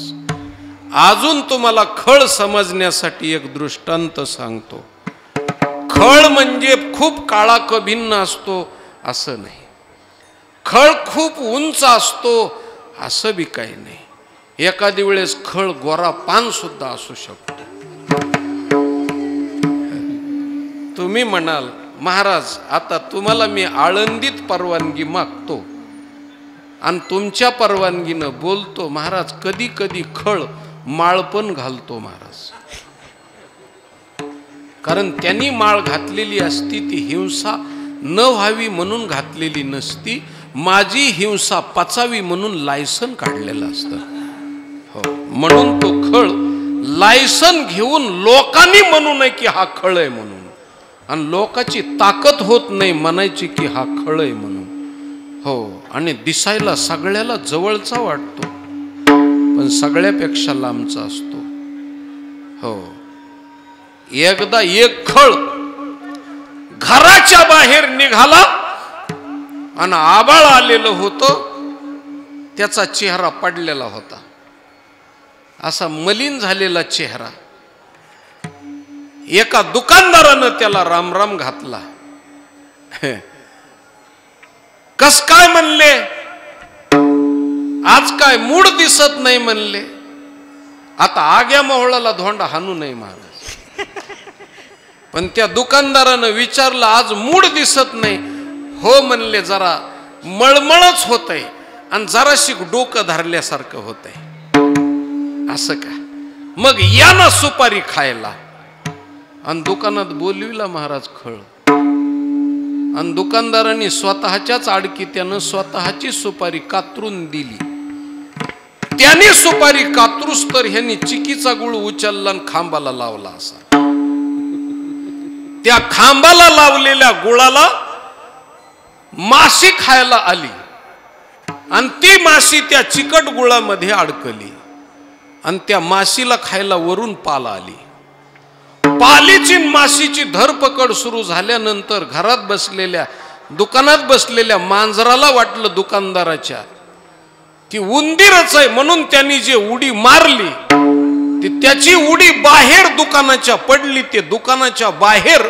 Speaker 1: अजून तुम्हाला खळ समजण्यासाठी एक दृष्टांत सांगतो. खळ म्हणजे खूप काळा कभिन्न असतो असं नाही, खळ खूप उंच असतो असं बी काही नाही. एखादी वेळेस खळ गोरा पान सुद्धा असू शकतो. तुम्ही म्हणाल महाराज आता तुम्हाला मी आळंदीत परवानगी मागतो आणि तुमच्या परवानगीनं बोलतो. महाराज कधी कधी खळ माळ पण घालतो महाराज, कारण त्यांनी माळ घातलेली असती ती हिंसा न व्हावी म्हणून घातलेली नसती. माझी हिंसा पचावी म्हणून लायसन काढलेलं असतं. हो, म्हणून तो खळ लायसन घेऊन लोकांनी म्हणू नये की हा खळ आहे म्हणून, आणि लोकांची ताकद होत नाही म्हणायची की हा खळ आहे म्हणून. हो, आणि दिसायला सगळ्याला जवळचा वाटतो पण सगळ्यापेक्षा लांबचा असतो. हो, एकदा एक खळ घराच्या बाहेर निघाला आणि आबाळ आलेलं होतं त्याचा चेहरा पडलेला होता, असा मलिन झालेला चेहरा. एका दुकानदारानं त्याला रामराम घातला. कस काय म्हणले, आज काय मूड दिसत नाही म्हणले. आता आग्या मोहळाला धोंडा हाणू नये महाराज, पण त्या दुकानदारानं विचारलं आज मूड दिसत नाही. हो म्हणले, जरा मळमळच होतय आणि जराशी डोकं धरल्यासारखं होतंय. असं का, मग या ना सुपारी खायला. आणि दुकानात बोलविला महाराज खळ. आणि दुकानदारांनी स्वतःच्याच आडकी त्यानं स्वतःची सुपारी कातरून दिली. त्याने सुपारी कातरूस तर ह्यांनी चिकीचा गुळ उचलला आणि खांबाला लावला. असा त्या खांबाला लावलेल्या गुळाला माशी खायला आली आणि ती माशी त्या चिकट गुळामध्ये अडकली आणि त्या माशीला खायला वरून पाल आली. पालीची माशीची धरपकड सुरू झाल्यानंतर घरात बसलेल्या दुकानात बसलेल्या मांजराला वाटलं दुकानदाराच्या ती उंदीरच आहे, म्हणून त्यांनी जे उडी मारली ती त्याची उडी बाहेर दुकानाच्या पडली. ते दुकानाच्या बाहेर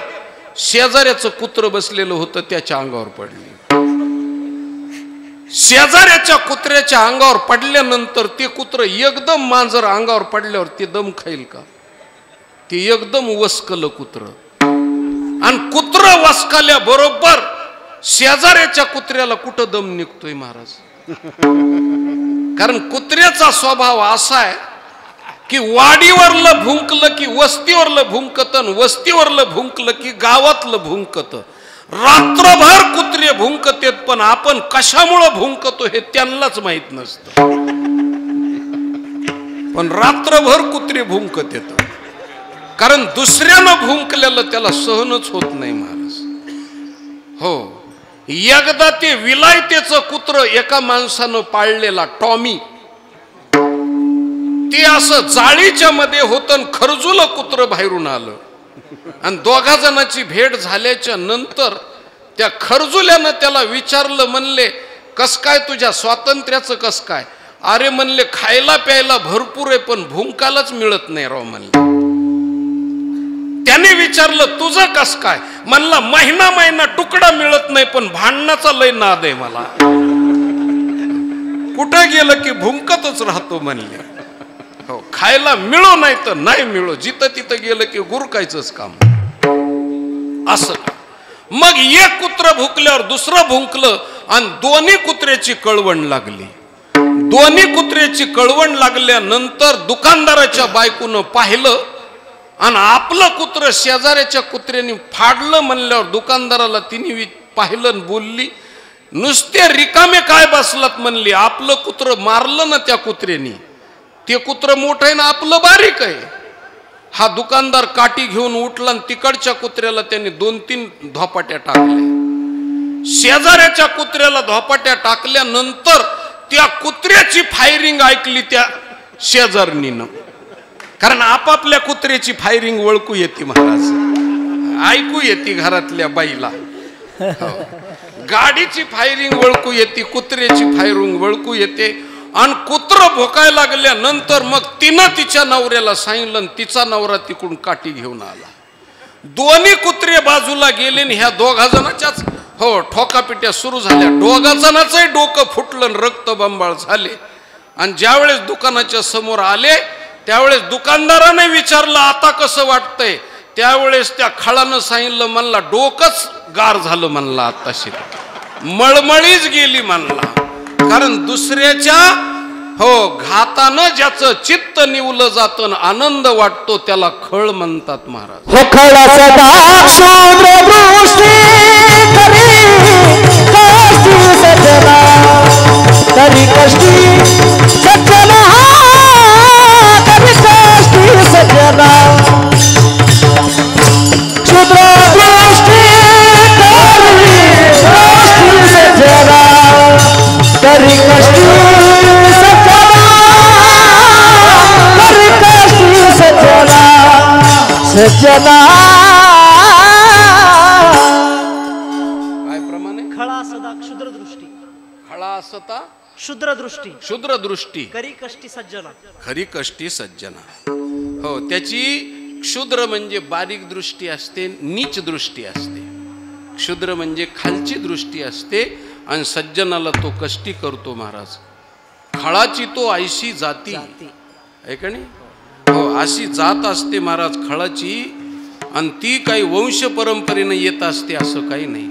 Speaker 1: शेजाऱ्याचं कुत्र बसलेलं होतं त्याच्या अंगावर पडली. शेजाऱ्याच्या कुत्र्याच्या अंगावर पडल्यानंतर ते कुत्र एकदम मांजर अंगावर पडल्यावर ते दम खाईल का, ते एकदम वसकलं कुत्र. आणि कुत्र वसकल्या बरोबर शेजाऱ्याच्या कुत्र्याला कुठं दम निघतोय महाराज. कारण कुत्र्याचा स्वभाव असा आहे की वाडीवरलं भुंकलं की वस्तीवरलं भुंकत, वस्तीवरलं भुंकलं की गावातलं भुंकत. रात्रभर कुत्रे भुंकतेत, पण आपण कशामुळं भुंकतो हे त्यांनाच माहित नसतं. पण रात्रभर कुत्रे भुंकतेत, कारण दुसऱ्यानं भुंकलेलं त्याला सहनच होत नाही महाराज. हो, एकदा ते विलायतेचं कुत्र एका माणसानं पाळलेला टॉमी, ते असं जाळीच्या मध्ये होतं, खरजुलं कुत्र बाहेरून आलं आणि दोघा जणांची भेट झाल्याच्या नंतर त्या खरजुल्यानं त्याला विचारलं, म्हणले कस काय तुझ्या स्वातंत्र्याचं कस काय. अरे म्हणले खायला प्यायला भरपूर आहे पण भुंकालाच मिळत नाही राव म्हणले. त्याने विचारलं तुझं कस काय, म्हणला महिना महिना तुकडा मिळत नाही पण भांडणाचा लय नाद आहे मला, कुठं गेलं की भुंकतच राहतो म्हणले. हो, खायला मिळो नाही तर नाही मिळो, जिथं तिथं गेलं की गुरकायचंच काम. असं मग एक कुत्र भुंकल्यावर दुसरं भुंकलं आणि दोन्ही कुत्र्याची कळवण लागली. दोन्ही कुत्र्याची कळवण लागल्यानंतर दुकानदाराच्या बायकोनं पाहिलं आणि आपलं कुत्र शेजाऱ्याच्या कुत्र्याने फाडलं म्हणल्यावर दुकानदाराला तिने पाहिलं बोलली, नुसते रिकामे काय बसलात म्हणली, आपलं कुत्र मारलं ना त्या कुत्र्यानी, ते कुत्र मोठं आहे ना आपलं बारीक आहे. हा दुकानदार काठी घेऊन उठला आणि तिकडच्या कुत्र्याला त्याने 2-3 धोपाट्या टाकल्या. शेजाऱ्याच्या कुत्र्याला धोपाट्या टाकल्यानंतर त्या कुत्र्याची फायरिंग ऐकली त्या शेजारणीनं, कारण आपापल्या कुत्र्याची फायरिंग ओळखू येते महाराज, ऐकू येते घरातल्या बाईला. गाडीची फायरिंग ओळखू येते, कुत्र्याची फायरिंग ओळखू येते. आणि कुत्र भोकायला लागल्यानंतर मग तिनं तिच्या नवऱ्याला सांगितलं आणि तिचा नवरा तिकडून काठी घेऊन आला. दोन्ही कुत्रे बाजूला गेले आणि ह्या दोघा जणांच्याच हो ठोकापिट्या सुरू झाल्या. दोघा जणांचंही डोकं फुटलं, रक्तबंबाळ झाले. आणि ज्यावेळेस दुकानाच्या समोर आले त्यावेळेस दुकानदाराने विचारलं आता कसं वाटतंय, त्यावेळेस त्या खळानं सांगितलं म्हणला डोकंच गार झालं म्हणला, आताशी मळमळीच गेली म्हणला. कारण दुसऱ्याच्या हो घातानं ज्याचं चित्त निवलं जातं आनंद वाटतो त्याला खळ म्हणतात महाराज.
Speaker 3: सज्जना
Speaker 1: काय प्रमाणे
Speaker 4: खळा सदा क्षुद्रदृष्टी,
Speaker 1: खळा असता
Speaker 4: क्षुद्रदृष्टी
Speaker 1: शूद्र दृष्टी
Speaker 4: खरी कष्टी सज्जना.
Speaker 1: खरी कष्टी सज्जना. हो, त्याची क्षुद्र म्हणजे बारीक दृष्टी असते, नीच दृष्टी असते. क्षुद्र म्हणजे खालची दृष्टी असते आणि सज्जनाला तो कष्टी करतो महाराज. खळाची तो ऐशी जाती आहे का नाही. हो, अशी जात असते महाराज खळाची, आणि ती काही वंश परंपरेने येत असते असं काही नाही.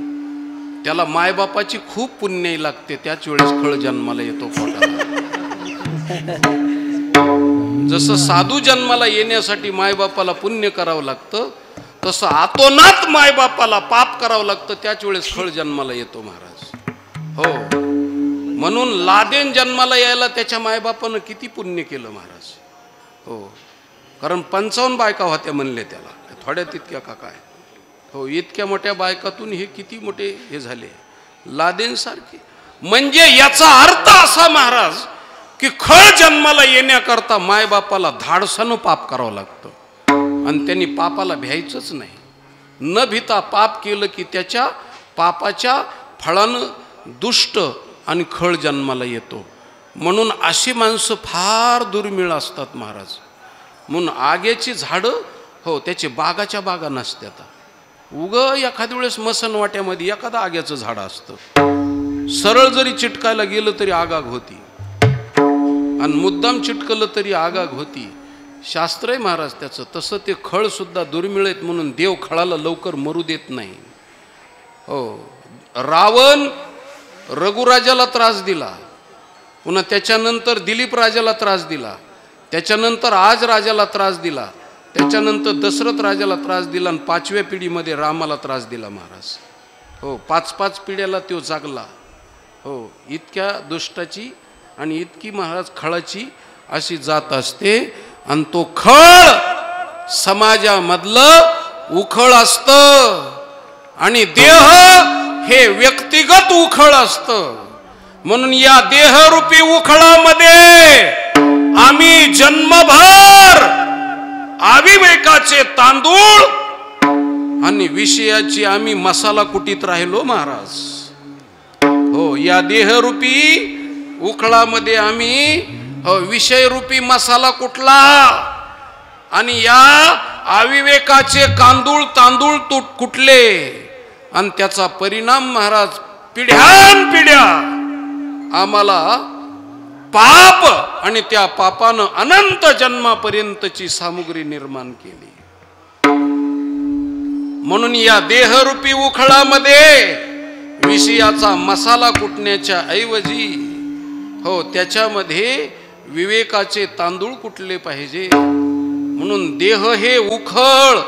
Speaker 1: त्याला मायबापाची खूप पुण्य लागते, त्याच वेळेस खळ जन्माला येतो पोटाला. जसं साधू जन्माला येण्यासाठी मायबापाला पुण्य करावं लागतं, तसं आतोनात मायबापाला पाप करावं लागतं, त्याच वेळेस खळ जन्माला येतो महाराज. हो, म्हणून लादेन जन्माला यायला त्याच्या मायबापानं किती पुण्य केलं महाराज. हो, कारण 55 बायका होत्या म्हणले त्याला, थोड्या तितक्या का काय. हो, इतक्या मोठ्या बायकातून हे किती मोठे हे झाले लादेन सारखे. म्हणजे याचा अर्थ असा महाराज की खळ जन्माला येण्याकरता मायबापाला धाडसानं पाप करावं लागतं, आणि त्यांनी पापाला भ्यायचंच नाही. न भीता पाप केलं की त्याच्या पापाच्या फळानं दुष्ट आणि खळ जन्माला येतो. म्हणून अशी माणसं फार दुर्मिळ असतात महाराज. म्हणून आग्याची झाडं, हो, त्याचे बागाच्या बागा नसतात. उग एखाद्या वेळेस मसन वाट्यामध्ये एखादं आग्याचं झाड असतं, सरळ जरी चिटकायला गेलं तरी आगाग होती, आणि मुद्दाम चिटकलं तरी आगाग होती. शास्त्र आहे महाराज त्याचं. तसं ते खळ सुद्धा दुर्मिळ आहेत, म्हणून देव खळाला लवकर मरू देत नाही. हो, रावण रघुराजाला त्रास दिला, पुन्हा त्याच्यानंतर दिलीप राजाला त्रास दिला, त्याच्यानंतर आज राजाला त्रास दिला, त्याच्यानंतर दशरथ राजाला त्रास दिला, आणि 5व्या पिढीमध्ये रामाला त्रास दिला महाराज. हो, 5 पिढ्याला तो जागला. हो, इतक्या दुष्टाची आणि इतकी महाराज खळाची अशी जात असते. आणि तो खळ समाजामधलं उखळ असतं, आणि देह हे व्यक्तिगत उखळ असतं. म्हणून या देहरूपी उखळामध्ये आम्ही जन्मभर अविवेकाचे तांदूळ आणि विषयाची आम्ही मसाला कुटीत राहिलो महाराज. हो, या देहरूपी उखळामध्ये आम्ही विषयरूपी मसाला कुटला, आणि या अविवेकाचे तांदूळ कुटले, आणि त्याचा परिणाम महाराज पिढ्यानपिढ्या आम्हाला पाप, आणि त्या पापानं अनंत जन्मापर्यंतची सामुग्री निर्माण केली. म्हणून या देहरूपी उखळामध्ये विषयाचा मसाला कुटण्याच्या ऐवजी, हो, त्याच्यामध्ये विवेकाचे तांदूळ कुटले पाहिजे. म्हणून देह हे उखळ,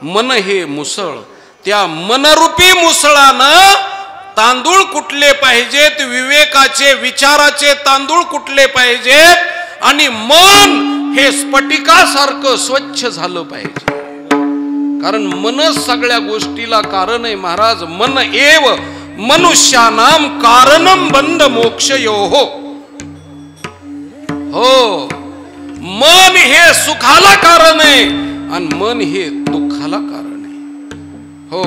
Speaker 1: मन हे मुसळ. त्या मनरूपी मुसळानं तांदूळ कुटले पाहिजेत, विवेकाचे विचाराचे तांदूळ कुटले पाहिजेत, आणि मन हे स्फटिकासारखं स्वच्छ झालं पाहिजे. कारण मनच सगळ्या गोष्टीला कारण आहे महाराज. मन एव मनुष्यानाम कारणम बंध मोक्षयोः. हो, मन हे सुखाला कारण आहे, आणि मन हे दुःखाला कारण आहे. हो,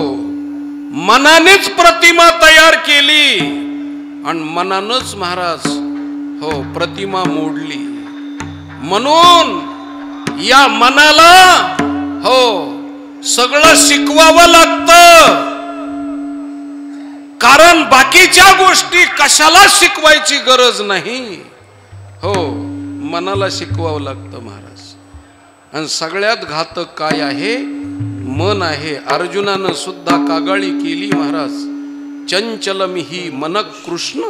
Speaker 1: मनानेच प्रतिमा तयार केली, आणि मनानच महाराज, हो, प्रतिमा मोडली. म्हणून या मनाला, हो, सगळं शिकवावं लागतं. कारण बाकीच्या गोष्टी कशाला शिकवायची गरज नाही. हो, मनाला शिकवावं लागतं महाराज. आणि सगळ्यात घातक काय आहे? मन आहे. अर्जुनानं सुद्धा कागाळी केली महाराज. चंचलम ही मन कृष्ण.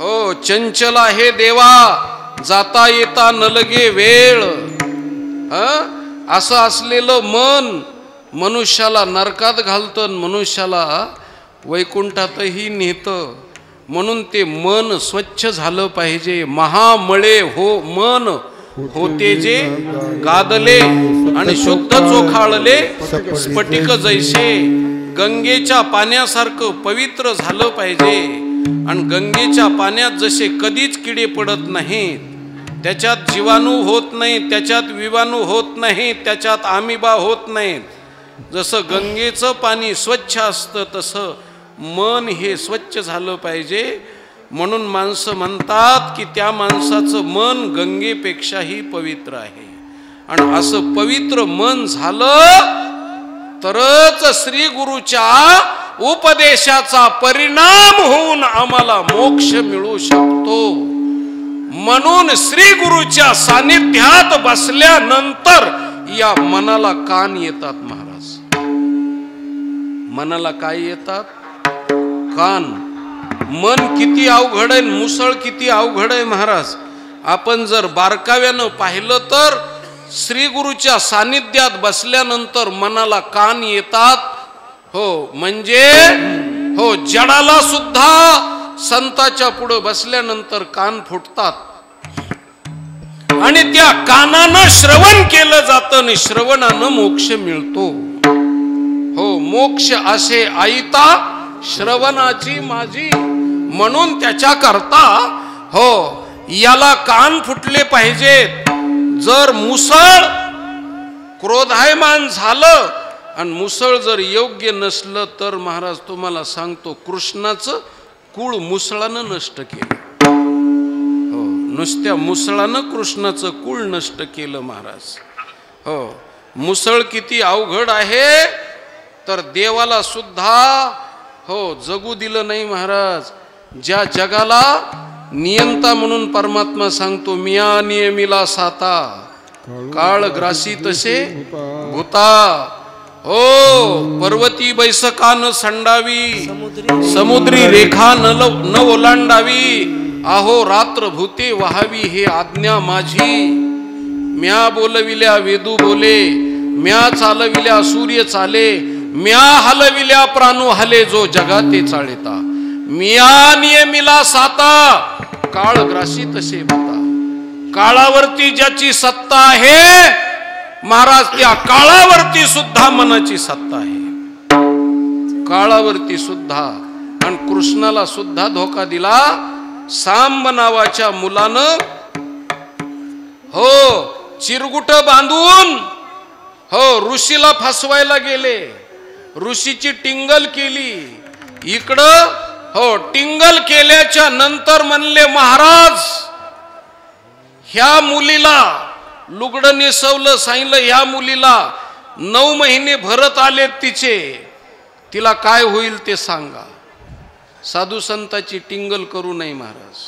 Speaker 1: हो, चंचल आहे देवा, जाता येता न लगे वेळ. असं असलेलं मन मनुष्याला नरकात घालतं, मनुष्याला वैकुंठातही नेतं. म्हणून ते मन स्वच्छ झालं पाहिजे. महामळे हो मन होते जे गादले, आणि शुद्ध चोखाळले स्फटिक जैसे. गंगेच्या पाण्यासारखं पवित्र झालं पाहिजे. आणि गंगेच्या पाण्यात जसे कधीच किडे पडत नाहीत, त्याच्यात जीवाणू होत नाही, त्याच्यात विवाणू होत नाही, त्याच्यात आमिबा होत नाहीत. जसं गंगेचं पाणी स्वच्छ असतं, तसं मन हे स्वच्छ झालं पाहिजे. म्हणून माणसं म्हणतात की त्या माणसाचं मन गंगेपेक्षाही पवित्र आहे. आणि असं पवित्र मन झालं तरच श्री गुरुच्या उपदेशाचा परिणाम होऊन आम्हाला मोक्ष मिळू शकतो. म्हणून श्री गुरुच्या सानिध्यात बसल्यानंतर या मनाला कान येतात महाराज. मनाला काय येतात? कान. मन किती अवघड आहे, मुसळ किती अवघड आहे महाराज. आपण जर बारकाव्यानं पाहिलं तर श्री गुरुच्या सानिध्यात बसल्यानंतर मनाला कान येतात. हो म्हणजे हो जडाला सुद्धा संताच्या पुढे बसल्यानंतर कान फुटतात आणि त्या कानानं श्रवण केलं जातं आणि श्रवणानं मोक्ष मिळतो. हो मोक्ष असे आईता श्रवणाची माझी. म्हणून त्याच्या करता हो याला कान फुटले पाहिजेत. जर मुसळ क्रोधायमान झालं आणि मुसळ जर योग्य नसलं तर महाराज तुम्हाला सांगतो कृष्णाचं कुळ मुसळानं नष्ट केलं. हो नुसत्या मुसळानं कृष्णाचं कुळ नष्ट केलं महाराज. हो मुसळ किती अवघड आहे तर देवाला सुद्धा हो जगू दिलं नाही महाराज. ज्या जगाला नियंता म्हणून परमात्मा सांगतो मिया नियमिला साता काळ ग्रासी तसे भूता. हो पर्वती बैसकान संडावी समुद्री रेखा न ओलांडावी. आहो रात्र भूते वहावी हे आज्ञा माझी. म्या बोलविल्या वेदू बोले म्या चालविल्या सूर्य चाले म्या हलविल्या प्राणू हले जो जगाते चाळेता. मिया नियमिला साता काळ ग्रासी तसे भूता. काळावरती ज्याची सत्ता आहे महाराज त्या काळावरती सुद्धा मनाची सत्ता आहे. काळावरती सुद्धा. आणि कृष्णाला सुद्धा धोका दिला. सांब नावाच्या मुलानं हो चिरगुट बांधून हो ऋषीला फसवायला गेले. ऋषीची टिंगल केली. इकडं हो टिंगल केल्याच्या नंतर म्हणले महाराज ह्या मुलीला लुगडं नेसवलं सांगितलं. ह्या मुलीला 9 महिने भरत आले तिचे. तिला काय होईल ते सांगा. साधू संताची टिंगल करू नये महाराज.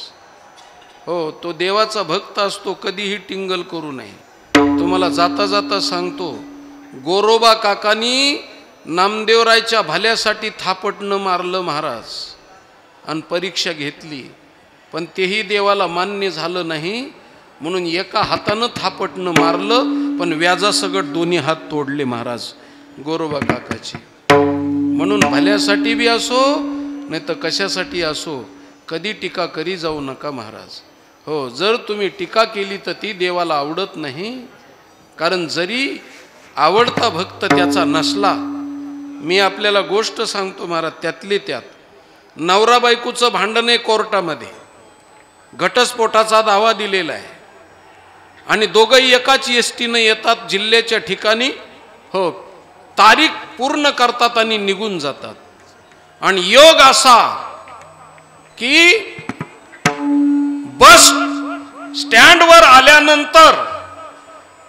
Speaker 1: हो तो देवाचा भक्त असतो कधीही टिंगल करू नये. तुम्हाला जाता जाता सांगतो गोरोबा काकानी नामदेवरायच्या भल्यासाठी थापटणं मारलं महाराज आणि परीक्षा घेतली पण तेही देवाला मान्य झालं नाही. म्हणून एका हातानं थापटणं मारलं पण व्याजासकट दोन्ही हात तोडले महाराज गोरोबा काकाचे. म्हणून भल्यासाठी बी असो नाही तर कशासाठी असो कधी टीका करी जाऊ नका महाराज. हो जर तुम्ही टीका केली तर ती देवाला आवडत नाही. कारण जरी आवडता भक्त त्याचा नसला. मी आपल्याला गोष्ट सांगतो महाराज त्यातली त्यात नवरा बायकोचं भांडण आहे कोर्टामध्ये. घटस्फोटाचा दावा दिलेला आहे आणि दोघंही एकाच एसटीनं येतात जिल्ह्याच्या ठिकाणी. हो तारीख पूर्ण करतात आणि निघून जातात. आणि योग असा की बस स्टँडवर आल्यानंतर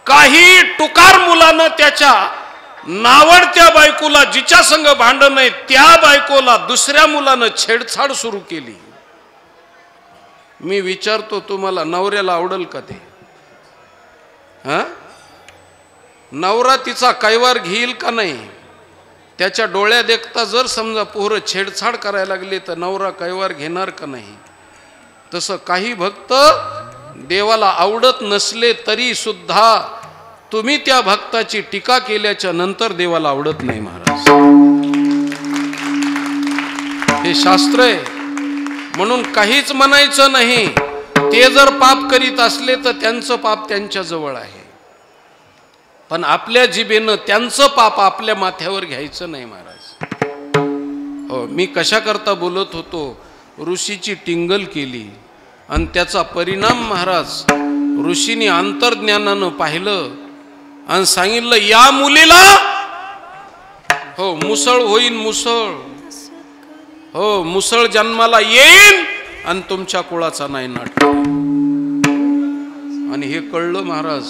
Speaker 1: काही टुकार मुलानं त्याच्या नावडत्या बायकोला जिच्या संग भांडण आहे त्या बायकोला दुसऱ्या मुलानं छेडछाड सुरू केली. मी विचारतो तुम्हाला नवऱ्याला आवडेल का ते? हा नवरा तिचा कैवार घेईल का नाही? त्याच्या डोळ्या देखता जर समजा पोरं छेडछाड करायला लागले तर नवरा कैवार घेणार का नाही? तसं काही भक्त देवाला आवडत नसले तरी सुद्धा तुम्ही त्या भक्ताची टीका केल्याच्या नंतर देवाला आवडत नाही महाराज. हे शास्त्र आहे. म्हणून काहीच म्हणायचं नाही. ते जर पाप करीत असले तर त्यांचं पाप त्यांच्या जवळ आहे पण आपल्या जिभेनं त्यांचं पाप आपल्या माथ्यावर घ्यायचं नाही महाराज. हो मी कशा करता बोलत होतो. ऋषीची टिंगल केली आणि त्याचा परिणाम महाराज ऋषीने अंतर्ज्ञानानं पाहिलं आणि सांगितलं या मुलीला हो मुसळ होईन मुसळ. हो मुसळ जन्माला येईन आणि तुमच्या कुळाचा नाही नाटक. आणि हे कळलं महाराज.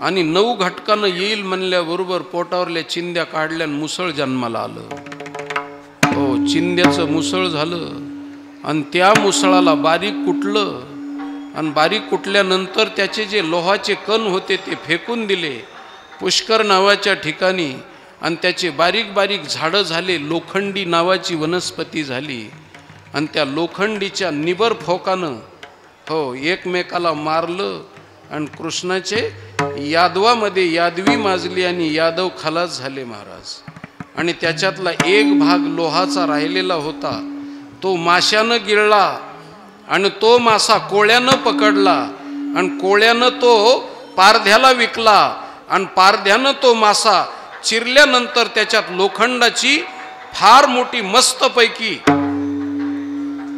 Speaker 1: आणि 9 घटकानं येईल म्हणल्याबरोबर पोटावरल्या चिंध्या काढल्या आणि मुसळ जन्माला आलं. हो, चिंध्याचं मुसळ झालं आणि त्या मुसळाला बारीक कुटलं आणि बारीक कुटल्यानंतर त्याचे जे लोहाचे कण होते ते फेकून दिले पुष्कर नावाच्या ठिकाणी आणि त्याचे बारीक बारीक झाडं झाले. लोखंडी नावाची वनस्पती झाली आणि त्या लोखंडीच्या निबर फोकानं हो एकमेकाला मारलं आणि कृष्णाचे यादवामध्ये यादवी माजली आणि यादव खलास झाले महाराज. आणि त्याच्यातला एक भाग लोहाचा राहिलेला होता तो माशानं गिळला आणि तो मासा कोळ्यानं पकडला आणि कोळ्यानं तो पारध्याला विकला आणि पारध्यानं तो मासा चिरल्यानंतर त्याच्यात लोखंडाची फार मोठी मस्तपैकी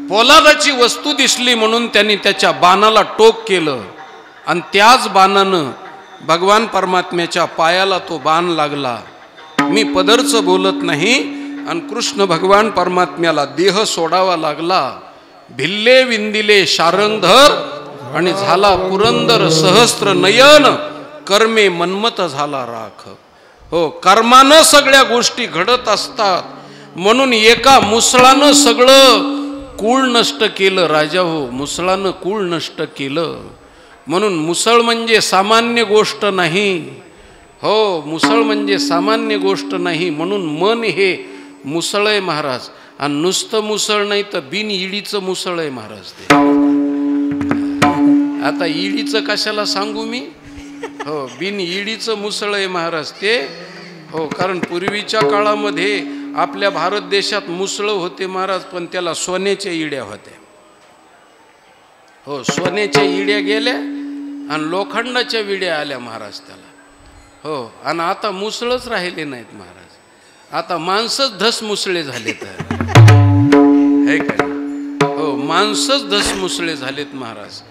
Speaker 1: पोलादाची वस्तू दिसली म्हणून त्यांनी त्याच्या बाणाला टोक केलं आणि त्याच बाणानं भगवान परमात्म्याच्या पायाला तो बाण लागला. मी पदरचं बोलत नाही. आणि कृष्ण भगवान परमात्म्याला देह सोडावा लागला. भिल्ले विंदिले शारंगधर आणि झाला पुरंदर सहस्त्र नयन कर्मे मनमत झाला राख. हो, कर्मानं सगळ्या गोष्टी घडत असतात. म्हणून एका मुसळानं सगळं कुळ नष्ट केलं राजा. हो, मुसळानं कुळ नष्ट केलं. म्हणून मुसळ म्हणजे सामान्य गोष्ट नाही. हो, मुसळ म्हणजे सामान्य गोष्ट नाही. म्हणून मन हे मुसळ आहे महाराज. आणि नुसतं मुसळ नाही तर बिन इडीचं मुसळ आहे महाराज ते. आता इडीचं कशाला सांगू मी. हो, बिन इडीचं मुसळ आहे महाराज ते. हो, कारण पूर्वीच्या काळामध्ये आपल्या भारत देशात मुसळ होते महाराज पण त्याला सोन्याच्या इड्या होत्या. हो, सोन्याच्या इड्या गेल्या आणि लोखंडाच्या विड्या आल्या महाराज त्याला. हो, आणि आता मुसळच राहिले नाहीत महाराज. आता माणसंच धसमुसळे झाले तर हे काय. हो, माणसंच धसमुसळे झालेत महाराज.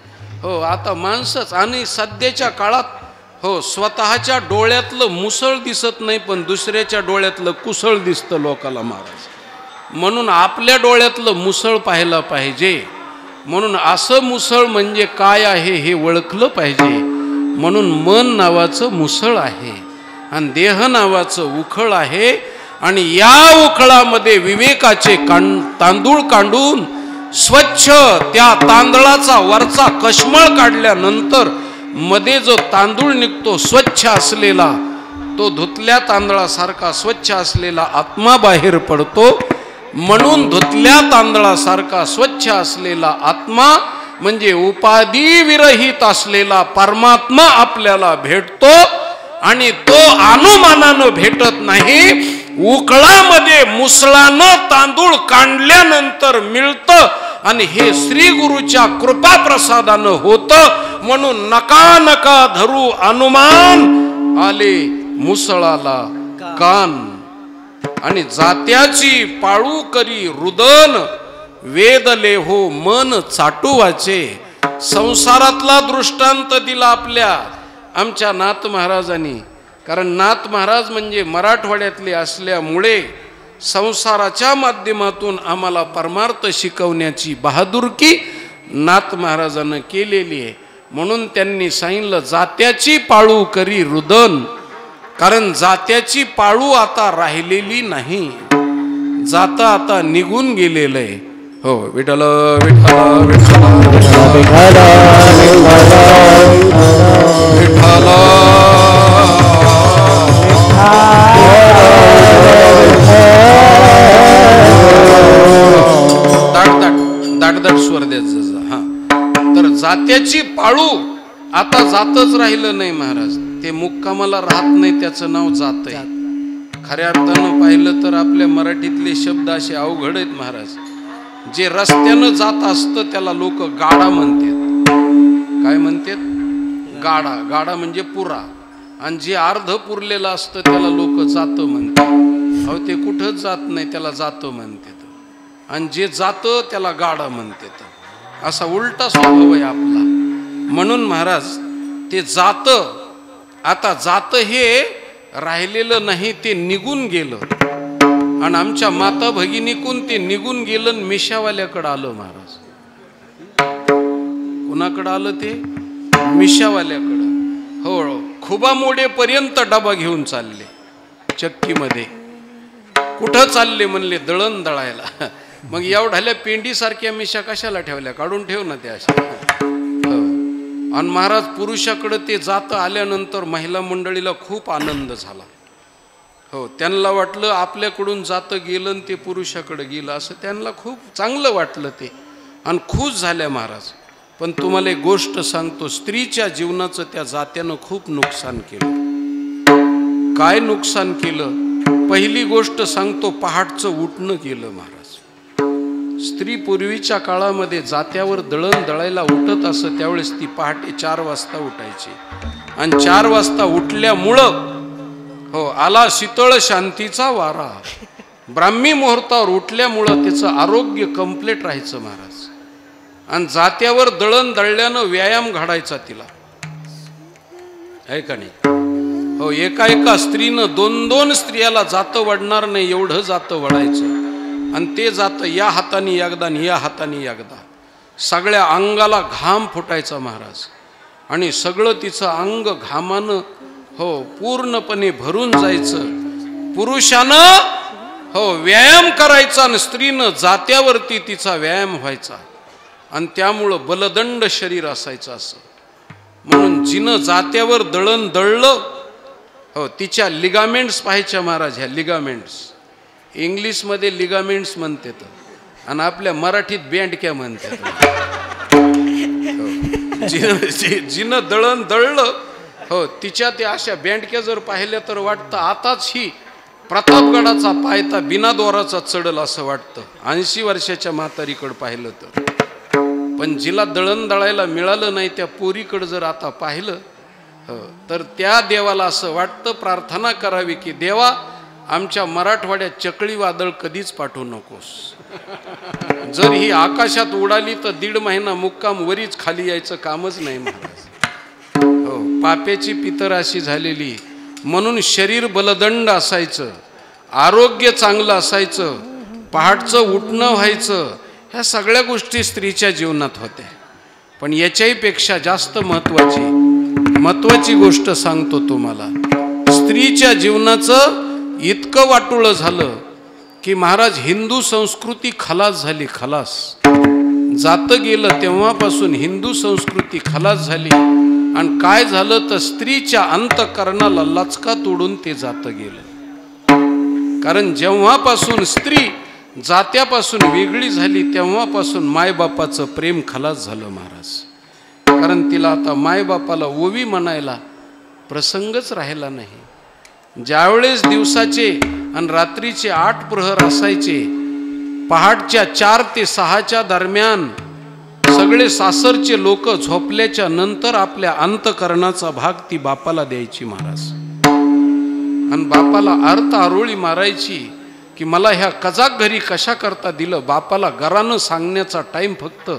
Speaker 1: हो, आता माणसंच. आणि सध्याच्या काळात हो स्वतःच्या डोळ्यातलं मुसळ दिसत नाही पण दुसऱ्याच्या डोळ्यातलं कुसळ दिसतं लोकाला महाराज. म्हणून आपल्या डोळ्यातलं मुसळ पाहायला पाहिजे. म्हणून असं मुसळ म्हणजे काय आहे हे ओळखलं पाहिजे. म्हणून मन नावाचं मुसळ आहे आणि देह नावाचं उखळ आहे. आणि या उखळामध्ये विवेकाचे तांदूळ काढून स्वच्छ त्या तांदळाचा वरचा कश्मळ काढल्यानंतर मध्ये जो तांदूळ निघतो स्वच्छ असलेला तो धुतल्या तांदळासारखा स्वच्छ असलेला आत्मा बाहेर पडतो. म्हणून धुतल्या तांदळासारखा स्वच्छ असलेला आत्मा म्हणजे उपाधी विरहित असलेला परमात्मा आपल्याला भेटतो. आणि तो अनुमानानं भेटत नाही. उकळामध्ये मुसळानं तांदूळ काढल्यानंतर मिळतं आणि हे श्री गुरुच्या कृपा प्रसादानं होतं. म्हणून नका नका धरू अनुमान आले मुसळाला कान. आणि जात्याची पाळू करी रुदन वेदले हो मन चाटुवाचे. संसारातला दृष्टांत दिला आमच्या नाथ महाराजांनी. कारण नाथ महाराज म्हणजे मराठवाड्यातले असल्यामुळे संसाराच्या माध्यमातून आम्हाला परमार्थ शिकवण्याची बहादुरकी नाथ महाराजांनी केलेली आहे. म्हणून त्यांनी सांगितलं जात्याची पाळू करी रुदन. कारण जात्याची पाळू आता राहिलेली नाही. जाता आता निघून गेलेलं आहे. हो, विठ्ठल विठ्ठल विठ्ठल विठ्ठल दाट स्वर द्यायचा. हा, तर जात्याची पाळू आता जातच राहिलं नाही महाराज. ते मुक्कामाला राहत नाही त्याचं नाव जात आहे. खऱ्या अर्थानं पाहिलं तर आपल्या मराठीतले शब्द असे अवघड आहेत महाराज. जे रस्त्यानं जात असतं त्याला लोक गाडा म्हणतात. काय म्हणतात? गाडा. गाडा म्हणजे पुरा. आणि जे अर्ध पुरलेलं असतं त्याला लोक जातं म्हणतात. अहो, ते कुठंच जात नाही त्याला जातं म्हणतात. आणि जे जातं त्याला गाडा म्हणतात. असा उलटा स्वभाव आहे आपला. म्हणून महाराज ते जातं आता जातं हे राहिलेलं नाही, ते निघून गेलं. आणि आमच्या माता भगिनीकून ते निघून गेलं मिशावाल्याकडे आलं महाराज. कुणाकडं आलं ते? मिशावाल्याकडं. हो, खुबा मोडेपर्यंत डबा घेऊन चालले चक्कीमध्ये. कुठं चालले म्हणले? दळण दळायला. मग एवढ्याल्या पेंडीसारख्या मिशा कशाला ठेवल्या? काढून ठेव ना त्या अशा. आणि महाराज पुरुषाकडे ते जातं आल्यानंतर महिला मंडळीला खूप आनंद झाला. हो, त्यांना वाटलं आपल्याकडून जातं गेलं आणि ते पुरुषाकडे गेलं, असं त्यांना खूप चांगलं वाटलं ते, आणि खुश झाल्या महाराज. पण तुम्हाला एक गोष्ट सांगतो, स्त्रीच्या जीवनाचं त्या जात्यानं खूप नुकसान केलं. काय नुकसान केलं? पहिली गोष्ट सांगतो, पहाटचं उठणं केलं महाराज. स्त्री पूर्वीच्या काळामध्ये जात्यावर दळण दळायला उठत असं, त्यावेळेस ती पहाटे 4 वाजता उठायची. आणि 4 वाजता उठल्यामुळं हो आला शीतळ शांतीचा वारा. ब्राह्मी मुहूर्तावर उठल्यामुळं त्याचं आरोग्य कंप्लीट राहायचं महाराज. आणि जात्यावर दळण दळल्यानं व्यायाम घडायचा तिला, आहे का नाही? हो, एका स्त्रीनं 2-2 स्त्रियाला जातं वडणार नाही एवढं जातं वडायचं. आणि ते जातं या हाताने एकदा आणि या हाताने एकदा. सगळ्या अंगाला घाम फुटायचा महाराज. आणि सगळं तिचं अंग घामानं हो पूर्णपणे भरून जायचं. पुरुषानं हो व्यायाम करायचा आणि स्त्रीनं जात्यावरती तिचा व्यायाम व्हायचा. आणि त्यामुळं बलदंड शरीर असायचं असं. म्हणून जिनं जात्यावर दळण दळलं हो तिच्या लिगामेंट्स पाहायच्या महाराज. ह्या लिगामेंट्स इंग्लिशमध्ये लिगामेंट्स म्हणतात आणि आपल्या मराठीत बँडक्या म्हणतात. जिनं दळण दळलं हो तिच्या त्या अशा बँडक्या जर पाहिल्या तर वाटतं आताच ही प्रतापगडाचा पायता बिना दोराचा चढल असं वाटतं 80 वर्षाच्या म्हातारीकडं पाहिलं तर. पण जिला दळण दळायला मिळालं नाही त्या पोरीकडं जर आता पाहिलं तर त्या देवाला असं वाटतं, प्रार्थना करावी की देवा आमच्या मराठवाड्यात चक्ळी वादळ कधीच पाठवू नकोस. जर ही आकाशात उडाली तर 1.5 महिना मुक्काम वरीच खाली यायचं कामच नाही महाराज. हो, पाप्याची पितर अशी झालेली. म्हणून शरीर बलदंड असायचं, आरोग्य चांगलं असायचं, पहाटचं उठणं व्हायचं. ह्या सगळ्या गोष्टी स्त्रीच्या जीवनात होत्या. पण याच्याही पेक्षा जास्त महत्वाची गोष्ट सांगतो तुम्हाला. स्त्रीच्या जीवनाचं इतकं वाटोळं झालं की महाराज हिंदू संस्कृती खलास झाली. खलास जातं गेलं तेव्हापासून हिंदू संस्कृती खलास झाली. आणि काय झालं तर स्त्रीच्या अंतःकरणाला लचका तोडून ते जातं गेलं. कारण जेव्हापासून स्त्री जात्यापासून वेगळी झाली तेव्हापासून मायबापाचं प्रेम खलास झालं महाराज. कारण तिला आता मायबापाला ओवी म्हणायला प्रसंगच राहिला नाही. ज्यावेळेस दिवसाचे आणि रात्रीचे 8 प्रहर असायचे, पहाटच्या 4 ते 6च्या दरम्यान सगळे सासरचे लोक झोपल्याच्या नंतर आपल्या अंतःकरणाचा भाग ती बापाला द्यायची महाराज. आणि बापाला अर्थ आरोळी मारायची की मला ह्या कजाक घरी कशा करता दिलं. बापाला घरानं सांगण्याचा टाइम फक्त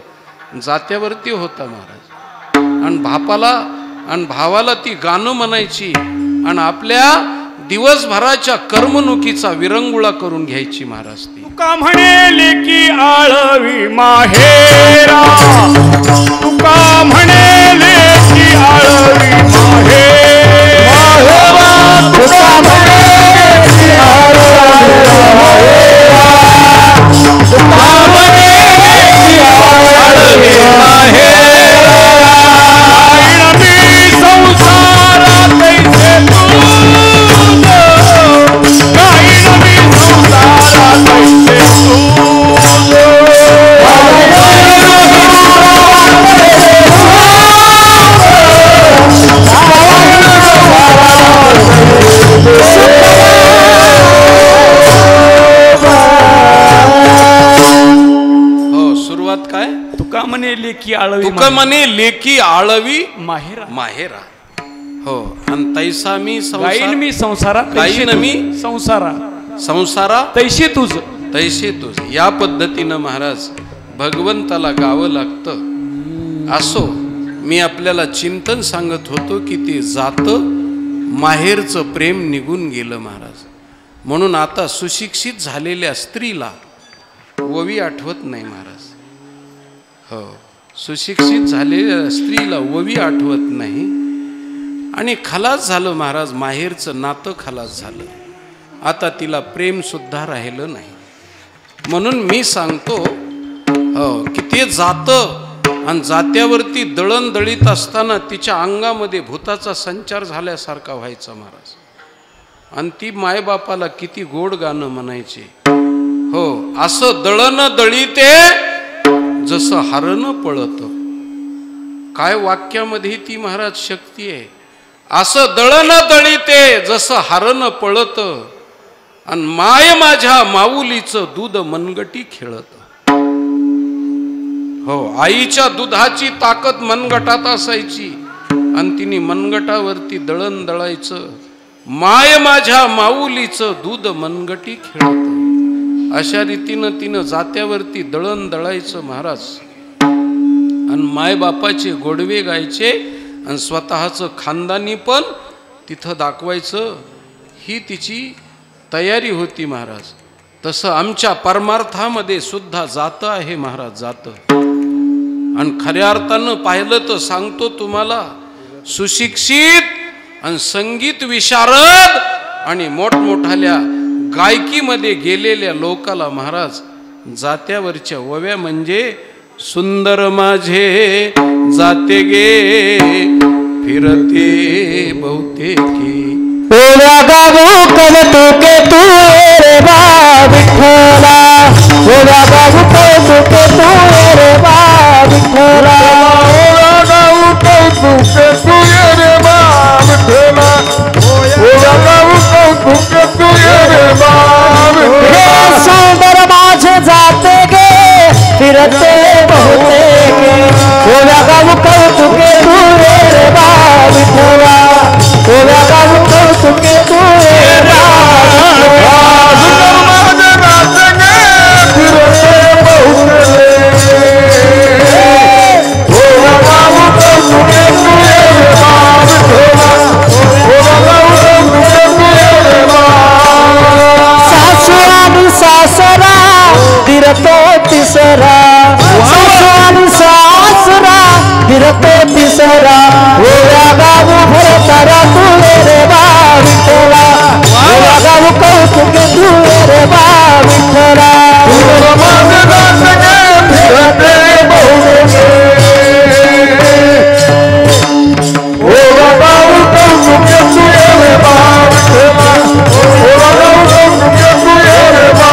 Speaker 1: जात्यावरती होता महाराज. आणि बापाला आणि भावाला ती गाणं म्हणायची आणि आपल्या दिवसभराच्या करमणुकीचा विरंगुळा करून घ्यायची महाराज. ती
Speaker 2: तुका म्हणे लेकी आळवी माहेरा, तुका म्हणे लेकी आळवी माहेरा, तुका म्हणे लेकी आळवी माहेरा, तुका म्हणे लेकी आळवी माहेरा. मी संसारात कैसे तुका म्हणे लेकी आळवी,
Speaker 1: तुका म्हणे लेकी आळवी
Speaker 2: माहेरा
Speaker 1: माहेरा. हो, आणि तैसा मी
Speaker 2: गाईन मी संसारा,
Speaker 1: गाईन मी
Speaker 2: संसारा,
Speaker 1: संसारा
Speaker 2: तैसे तुझ
Speaker 1: तैसे तुझ. या पद्धतीनं महाराज भगवंताला गावं लागतं. असो, मी आपल्याला चिंतन सांगत होतो की ते जातं माहेरचं प्रेम निघून गेलं महाराज. म्हणून आता सुशिक्षित झालेल्या स्त्रीला ओवी आठवत नाही महाराज. हो, सुशिक्षित झालेल्या स्त्रीला ओवी आठवत नाही आणि खलास झालं महाराज, माहेरचं नातं खलास झालं. आता तिला प्रेम सुद्धा राहिलं नाही. म्हणून मी सांगतो की ते जातं आणि जात्यावरती दळण दळीत असताना तिच्या अंगामध्ये भूताचा संचार झाल्यासारखा व्हायचा महाराज. आणि ती मायबापाला किती गोड गाणं म्हणायचे. हो, असं दळण दळीते जसं हरण पळत. काय वाक्यामध्ये ती महाराज शक्ती आहे. असं दळण दळीते जसं हरण पळत आणि माय माझ्या माऊलीचं दूध मनगटी खेळत. हो, आईच्या दुधाची ताकद मनगटात असायची आणि तिने मनगटावरती दळण दळायचं. माय माझ्या माऊलीचं दूध मनगटी खेळत. अशा रीतीनं तिनं जात्यावरती दळण दळायचं महाराज आणि मायबापाचे गोडवे गायचे आणि स्वतःचं खानदानी पण तिथं दाखवायचं. ही तिची तयारी होती महाराज. तसं आमच्या परमार्थामध्ये सुद्धा जातं आहे महाराज, जातं. आणि खऱ्या अर्थानं पाहिलं तर सांगतो तुम्हाला, सुशिक्षित आणि संगीत विशारद आणि मोठमोठाल्या गायकीमध्ये गेलेल्या लोकाला महाराज जात्यावरच्या ओव्या म्हणजे सुंदर माझे जाते गे फिरते बहुतेकी.
Speaker 3: ओव्या गाऊ कौतुके तू रे बा विठ्ठला. ओव्या गाऊ कौतुके तू रे बा विठ्ठला. ओव्या गाऊ कौतुके तू रे बा विठ्ठला. ओव्या गाऊ कौतुके तू रे बा विठ्ठला. सुंदर माझे जाते गे फिरते बहुतेके. ओव्या गाऊ कौतुके तू रे बा विठ्ठला. ओव्या गाऊ कौतुके तू रे बा सासरा फिरतो तिसरा. सासू सासरा फिरतो तिसरा. ओव्या गाऊ भरतारा तू रे बा विठ्ठला. ओव्या गाऊ कौतुके तू रे बा विठ्ठला. फिरते बहुतेके. ओव्या गाऊ कौतुके तू रे बा विठ्ठला. ओव्या गाऊ कौतुके तू रे बा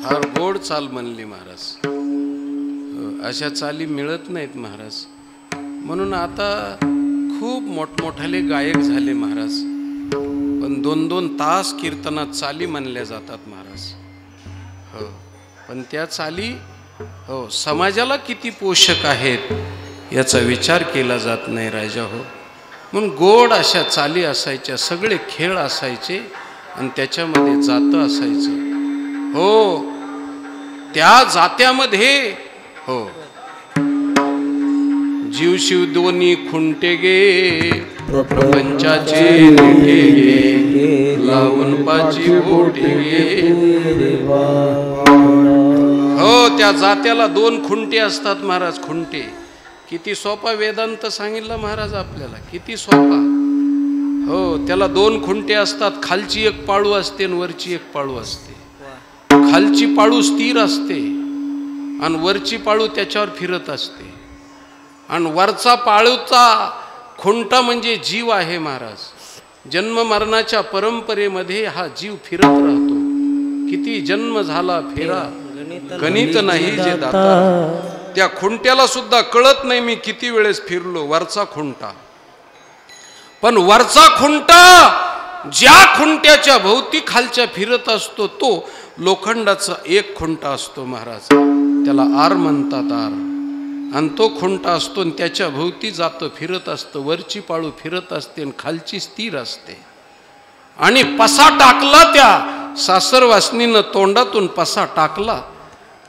Speaker 1: फार गोड चाल म्हणली महाराज. अशा चाली मिळत नाहीत महाराज. म्हणून आता खूप मोठमोठाले गायक झाले महाराज, पण 2-2 तास कीर्तनात चाली म्हणल्या जातात महाराज. हो, पण त्या चाली हो समाजाला किती पोषक आहेत याचा विचार केला जात नाही राजा. हो, म्हणून गोड अशा चाली असायच्या, सगळे खेळ असायचे आणि त्याच्यामध्ये जातं असायचं. हो, त्या जात्यामध्ये हो जीव शिव दोन्ही खुंटे गे प्रपंचाचे निठे गे लावून पाची बोटे गे. हो, त्या जात्याला 2 खुंटे असतात महाराज. खुंटे किती सोपा वेदांत सांगितलं महाराज आपल्याला, किती सोपा. हो, त्याला 2 खुंटे असतात. खालची एक पाळू असते आणि वरची एक पाळू असते. खालची पाळू स्थिर असते आणि वरची पाळू त्याच्यावर फिरत असते. आणि वरचा पाळूचा खुंटा म्हणजे जीव आहे महाराज. जन्म मरणाच्या परंपरेमध्ये हा जीव फिरत राहतो. किती जन्म झाला फेरा गणित नाही जे दाता. त्या खुंट्याला सुद्धा कळत नाही मी किती वेळेस फिरलो. वरचा खुंटा, पण वरचा खुंटा ज्या खुंट्याच्या भोवती खालच्या फिरत असतो तो लोखंडाचा एक खुंटा असतो महाराज. त्याला आर म्हणतात, आर. आणि तो खुंटा असतो आणि त्याच्या भोवती जातं फिरत असतं. वरची पाळू फिरत असते आणि खालची स्थिर असते. आणि पसा टाकला त्या सासरवासनीनं, तोंडातून पसा टाकला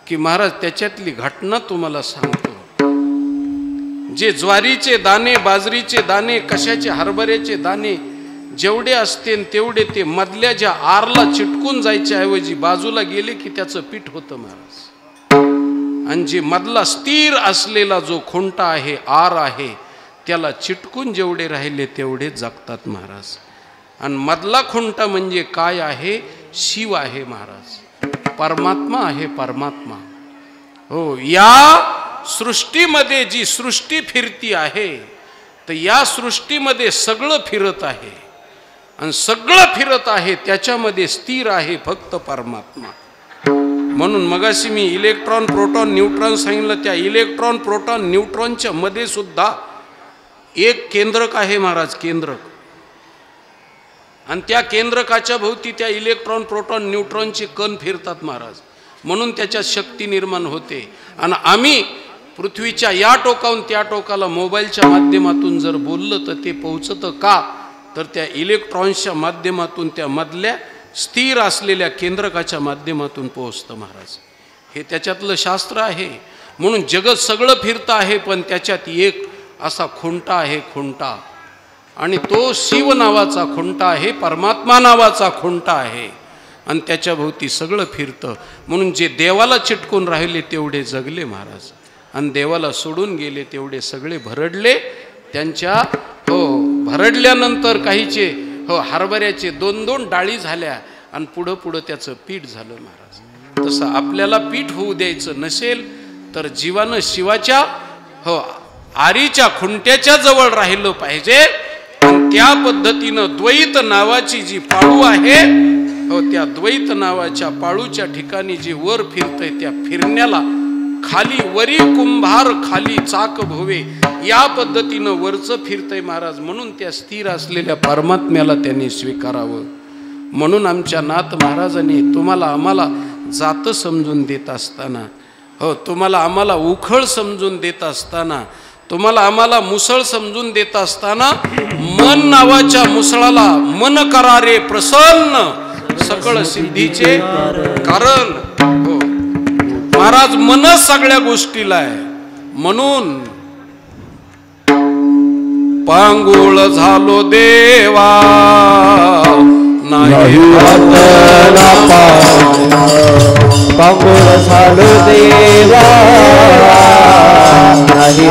Speaker 1: की महाराज त्याच्यातली घटना तुम्हाला सांगतो. जे ज्वारीचे दाणे, बाजरीचे दाणे, कशाचे हरभऱ्याचे दाणे जेवढे असते तेवढे ते मधल्या ज्या आरला चिटकून जायच्या ऐवजी बाजूला गेले की त्याचं पीठ होतं महाराज. आणि जे मधला स्थिर असलेला जो खोंटा आहे, आर आहे, त्याला चिटकून जेवढे राहिले तेवढे जगतात महाराज. आणि मधला खोंटा म्हणजे काय आहे? शिव आहे महाराज, परमात्मा आहे, परमात्मा. हो, या सृष्टीमध्ये जी सृष्टी फिरती आहे, तर या सृष्टीमध्ये सगळं फिरत आहे. आणि सगळं फिरत आहे त्याच्यामध्ये स्थिर आहे फक्त परमात्मा. म्हणून मगाशी मी इलेक्ट्रॉन, प्रोटॉन, न्यूट्रॉन सांगितलं. त्या इलेक्ट्रॉन, प्रोटॉन, न्यूट्रॉनच्या मध्ये सुद्धा एक केंद्रक आहे महाराज, केंद्रक. आणि त्या केंद्रकाच्या भोवती त्या इलेक्ट्रॉन, प्रोटॉन, न्यूट्रॉनचे कण फिरतात महाराज. म्हणून त्याच्यात शक्ती निर्माण होते. आणि आम्ही पृथ्वीच्या या टोकाहून त्या टोकाला मोबाईलच्या माध्यमातून जर बोललं तर ते पोहोचतं का? तर त्या इलेक्ट्रॉन्सच्या माध्यमातून, त्या मधल्या स्थिर असलेल्या केंद्रकाच्या माध्यमातून पोहोचतं महाराज. हे त्याच्यातलं शास्त्र आहे. म्हणून जगत सगळं फिरतं आहे, पण त्याच्यात एक असा खुंटा आहे, खुंटा. आणि तो शिव नावाचा खुंटा आहे, परमात्मा नावाचा खुंटा आहे. आणि त्याच्या भोवती सगळं फिरतं. म्हणून जे देवाला चिटकून राहिले तेवढे जगले महाराज, आणि देवाला सोडून गेले तेवढे सगळे भरडले. त्यांच्या हो भरडल्यानंतर काहीचे हो हरभऱ्याचे 2-2 डाळी झाल्या, आणि पुढं पुढं त्याचं पीठ झालं महाराज. तसं आपल्याला पीठ होऊ द्यायचं नसेल तर जीवानं शिवाच्या हो आरीच्या खुंट्याच्या जवळ राहिलं पाहिजे. आणि त्या पद्धतीनं द्वैत नावाची जी पाळू आहे, हो त्या द्वैत नावाच्या पाळूच्या ठिकाणी जे वर फिरतंय त्या फिरण्याला खाली वरी कुंभार खाली चाक भोवे, या पद्धतीनं वरचं फिरतंय महाराज. म्हणून त्या स्थिर असलेल्या परमात्म्याला त्यांनी स्वीकारावं. म्हणून आमच्या नाथ महाराजांनी तुम्हाला आम्हाला जात समजून देत असताना, हो तुम्हाला आम्हाला उखळ समजून देत असताना, तुम्हाला आम्हाला मुसळ समजून देत असताना, मन नावाच्या मुसळाला मन करारे प्रसन्न सकळ सिद्धीचे कारण. हो महाराज, मनच सगळ्या गोष्टीला आहे. म्हणून पांगुळ झालो देवा नाही
Speaker 3: पांगुळ झालो देवा नाही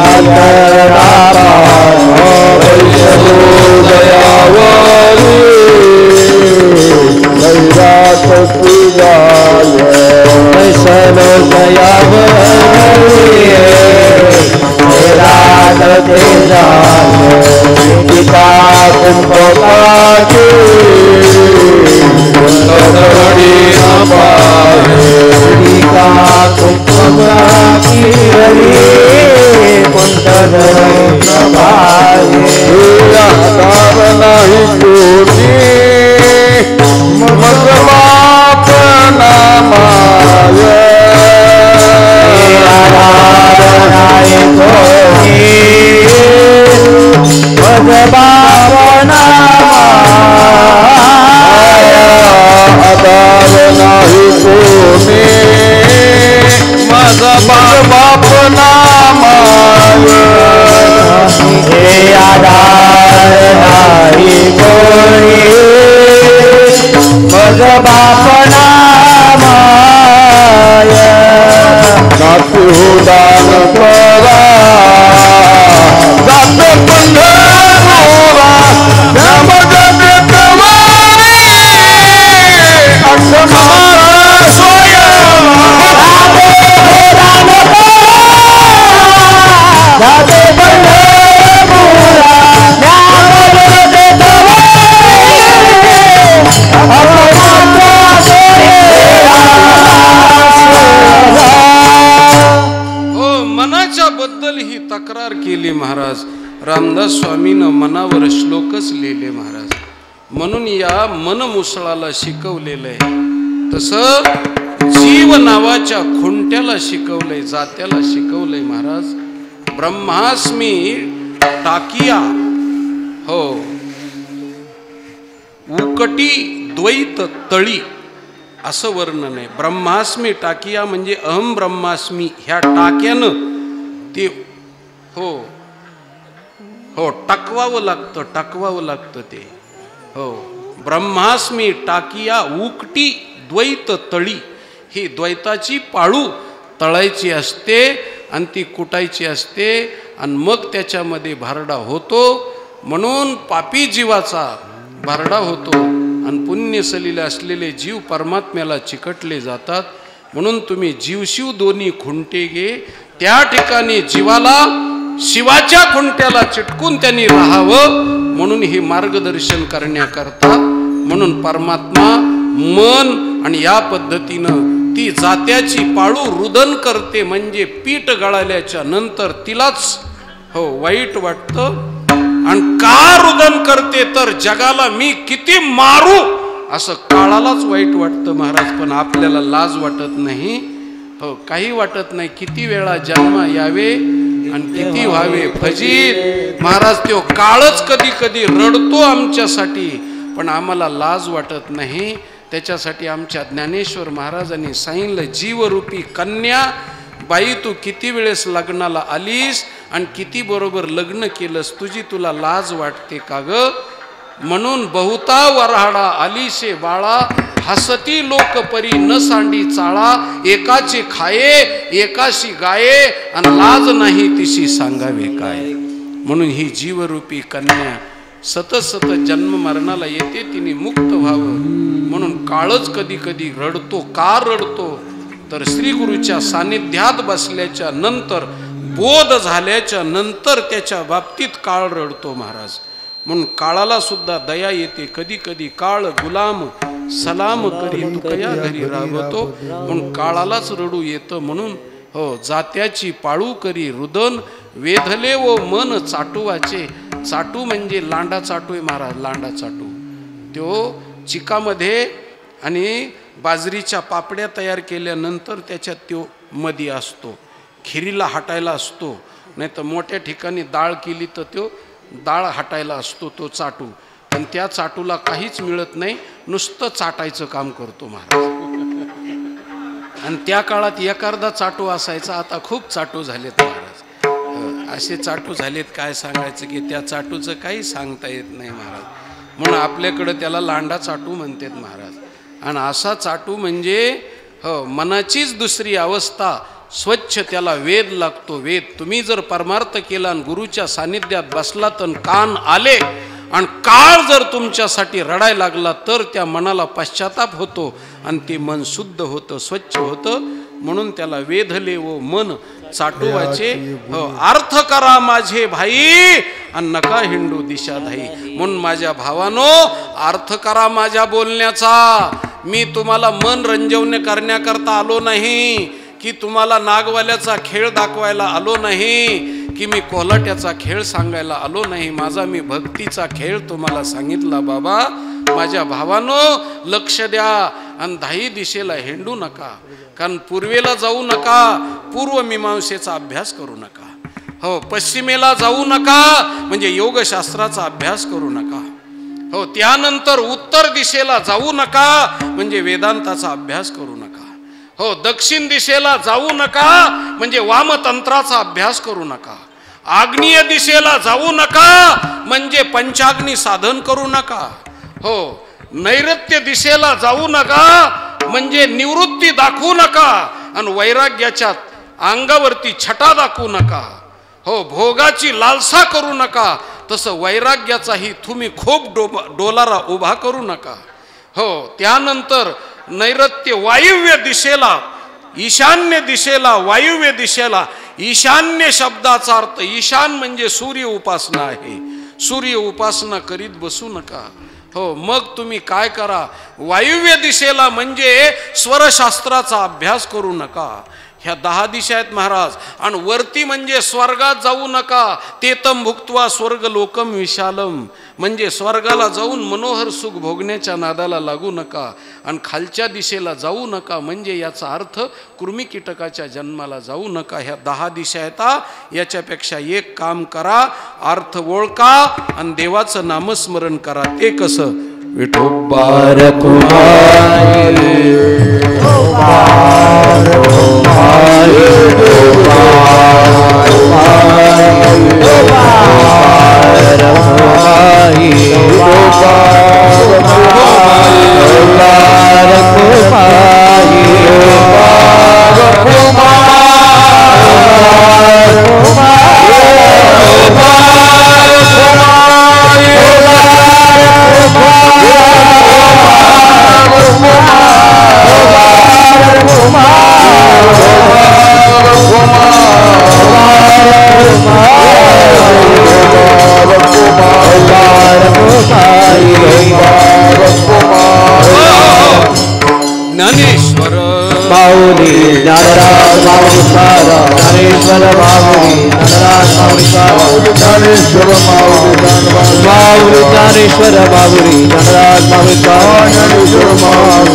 Speaker 1: तक्रार केली महाराज. रामदास स्वामीनं मनावर श्लोकच लिहिले महाराज. म्हणून या मन मुसळाला शिकवलेलं आहे. तसं जीव नावाच्या खुंट्याला शिकवलंय, जात्याला शिकवलंय महाराज. ब्रह्मास्मी टाकिया हो उकटी द्वैत तळी असं वर्णन आहे. ब्रह्मास्मी टाकिया म्हणजे अहम ब्रह्मास्मी ह्या टाक्यानं ते हो हो टकवावं लागतं, टकवावं लागतं ते. हो, ब्रह्मास्मी टाकिया उकटी द्वैत तळी. ही द्वैताची पाळू तळायची असते आणि ती कुटायची असते आणि मग त्याच्यामध्ये भारडा होतो. म्हणून पापी जीवाचा भारडा होतो आणि पुण्यसलीला असलेले जीव परमात्म्याला चिकटले जातात. म्हणून तुम्ही जीवशिव दोन्ही खुंटे घे, त्या ठिकाणी जीवाला शिवाच्या खुंट्याला चिटकून त्यांनी राहावं. म्हणून हे मार्गदर्शन करण्याकरता म्हणून परमात्मा मन आणि या पद्धतीनं ती जात्याची पाळू रुदन करते. म्हणजे पीठ गळाल्याच्या नंतर तिलाच हो वाईट वाटतं. आणि का रुदन करते तर जगाला मी किती मारू असं काळालाच वाईट वाटतं महाराज. पण आपल्याला लाज वाटत नाही, हो काही वाटत नाही. किती वेळा जन्म यावे आणि किती व्हावे फजीत. महाराज तो काळच कधी कधी रडतो आमच्यासाठी, पण आम्हाला लाज वाटत नाही. त्याच्यासाठी आमच्या ज्ञानेश्वर महाराजांनी सांगितलं, जीवरूपी कन्या बाई तू किती वेळेस लग्नाला आलीस आणि किती बरोबर लग्न केलंस, तुझी तुला लाज वाटते का ग? म्हणून बहुता वराडा आलीशे बाळा, हसती लोक परी न सांडी चाळा. एकाचे खाये एकाशी गाये आणि लाज नाही तिशी सांगावे काय. म्हणून ही जीवरूपी कन्या सतत सतत जन्म मरणाला येते, तिने मुक्त व्हावं. म्हणून काळच कधी कधी रडतो. का रडतो तर श्री गुरुच्या सानिध्यात बसल्याच्या नंतर, बोध झाल्याच्या नंतर त्याच्या बाबतीत काळ रडतो महाराज. म्हणून काळाला सुद्धा दया येते. कधी कधी काळ गुलाम सलाम करी तुकया घरी राबतो. म्हणून काळालाच रडू येतं. म्हणून हो, जात्याची पाळू करी रुदन, वेधले व मन चाटूवाचे. चाटू म्हणजे लांडा चाटू आहे महाराज. लांडा चाटू तो चिकामध्ये आणि बाजरीच्या पापड्या तयार केल्यानंतर त्याच्यात तो मधी असतो, खिरीला हटायला असतो. नाही तर मोठ्या ठिकाणी डाळ केली तर तो डाळ हटायला असतो तो चाटू. आणि त्या चाटूला काहीच मिळत नाही, नुसतं चाटायचं काम करतो महाराज. आणि त्या काळात एखादा चाटू असायचा, आता खूप चाटू झालेत महाराज. असे चाटू झालेत काय सांगायचं की त्या चाटूचं काही सांगता येत नाही महाराज. म्हणून आपल्याकडं त्याला लांडा चाटू म्हणतात महाराज. आणि असा चाटू म्हणजे हो मनाचीच दुसरी अवस्था, स्वच्छ त्याला वेद लागतो. वेद तुम्ही जर परमार्थ केला आणि गुरुच्या सानिध्यात बसला तर कान आले आणि काळ जर तुमच्यासाठी रडायला लागला तर त्या मनाला पश्चाताप होतो आणि ते मन शुद्ध होतं, स्वच्छ होतं. म्हणून त्याला वेधले व मन चाटूवाचे. हो, अर्थ करा माझे भाई आणि नका हिंडू दिशा धाई. म्हणून माझ्या भावानो अर्थ करा माझ्या बोलण्याचा. मी तुम्हाला मन रंजवणे करण्याकरता आलो नाही, की तुम्हाला नागवाल्याचा खेळ दाखवायला आलो नाही, की मी कोलाट्याचा खेळ सांगायला आलो नाही. माझा मी भक्तीचा खेळ तुम्हाला सांगितला. बाबा माझ्या भावानो लक्ष द्या आणि धाई दिशेला हिंडू नका. कारण पूर्वेला जाऊ नका, पूर्व मीमांसेचा अभ्यास करू नका. हो, पश्चिमेला जाऊ नका म्हणजे योगशास्त्राचा अभ्यास करू नका. हो, त्यानंतर उत्तर दिशेला जाऊ नका म्हणजे वेदांताचा अभ्यास करू नका. हो, दक्षिण दिशेला जाऊ नका म्हणजे वामतंत्राचा अभ्यास करू नका. आग्नेय दिशेला जाऊ नका म्हणजे पंचाग्नी साधन करू नका. हो, नैऋत्य दिशेला जाऊ नका म्हणजे निवृत्ती दाखवू नका आणि वैराग्याच्या अंगावरती छटा दाखवू नका. हो, भोगाची लालसा करू नका, तसं वैराग्याचाही तुम्ही खूप डोलारा उभा करू नका. हो, त्यानंतर नैऋत्य वायव्य दिशेला, ईशान्य दिशेला, वायव्य दिशेला. ईशान्य शब्दाचा अर्थ ईशान म्हणजे सूर्य उपासना आहे. सूर्य उपासना करीत बसू नका. हो, मग तुम्ही काय करा, वायव्य दिशेला म्हणजे स्वरशास्त्राचा अभ्यास करू नका. ह्या 10 दिशा आहेत महाराज. आणि वरती म्हणजे स्वर्गात जाऊ नका. तेतम भुक्त्वा स्वर्ग लोकम विशालम म्हणजे स्वर्गाला जाऊन मनोहर सुख भोगण्याच्या नादाला लागू नका. आणि खालच्या दिशेला जाऊ नका म्हणजे याचा अर्थ कृमी कीटकाच्या जन्माला जाऊ नका. ह्या 10 दिशा आहेत. याच्यापेक्षा एक काम करा, अर्थ ओळखा आणि देवाचं नामस्मरण करा. ते कसं, विठोबार
Speaker 3: तुम्हारे ज्ञानेश्वर माऊली ज्ञानराज माऊली ज्ञानेश्वर माऊली ज्ञानेश्वर माऊली ज्ञानराज माऊली ज्ञानेश्वर माऊली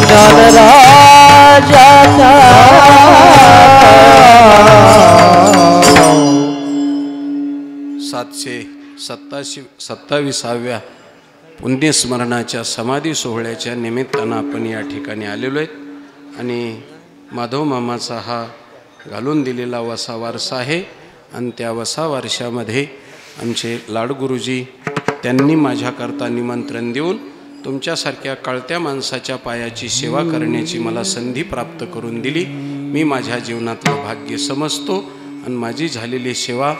Speaker 3: ज्ञानराज
Speaker 1: 727व्या पुण्यस्मरणाच्या समाधी सोहळ्याच्या निमित्तानं आपण या ठिकाणी आलेलो आहेत आणि माधव मामाचा हा घालून दिलेला वसा वारसा आहे आणि त्या वसा वारशामध्ये आमचे लाडगुरुजी त्यांनी माझ्याकरता निमंत्रण देऊन तुमच्यासारख्या कळत्या माणसाच्या पायाची सेवा करण्याची मला संधी प्राप्त करून दिली. मी माझ्या जीवनातलं भाग्य समजतो आणि माझी झालेली सेवा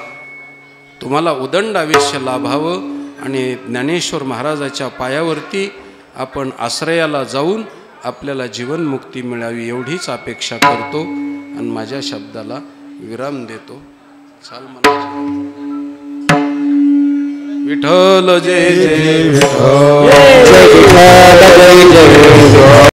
Speaker 1: तुम्हाला उदंड आयुष्य लाभावं आणि ज्ञानेश्वर महाराजाच्या पायावरती आपण आश्रयाला जाऊन आपल्याला जीवनमुक्ती मिळावी एवढीच अपेक्षा करतो आणि माझ्या शब्दाला विराम देतो. चाल मला विठ्ठल जय जय विठ्ठल.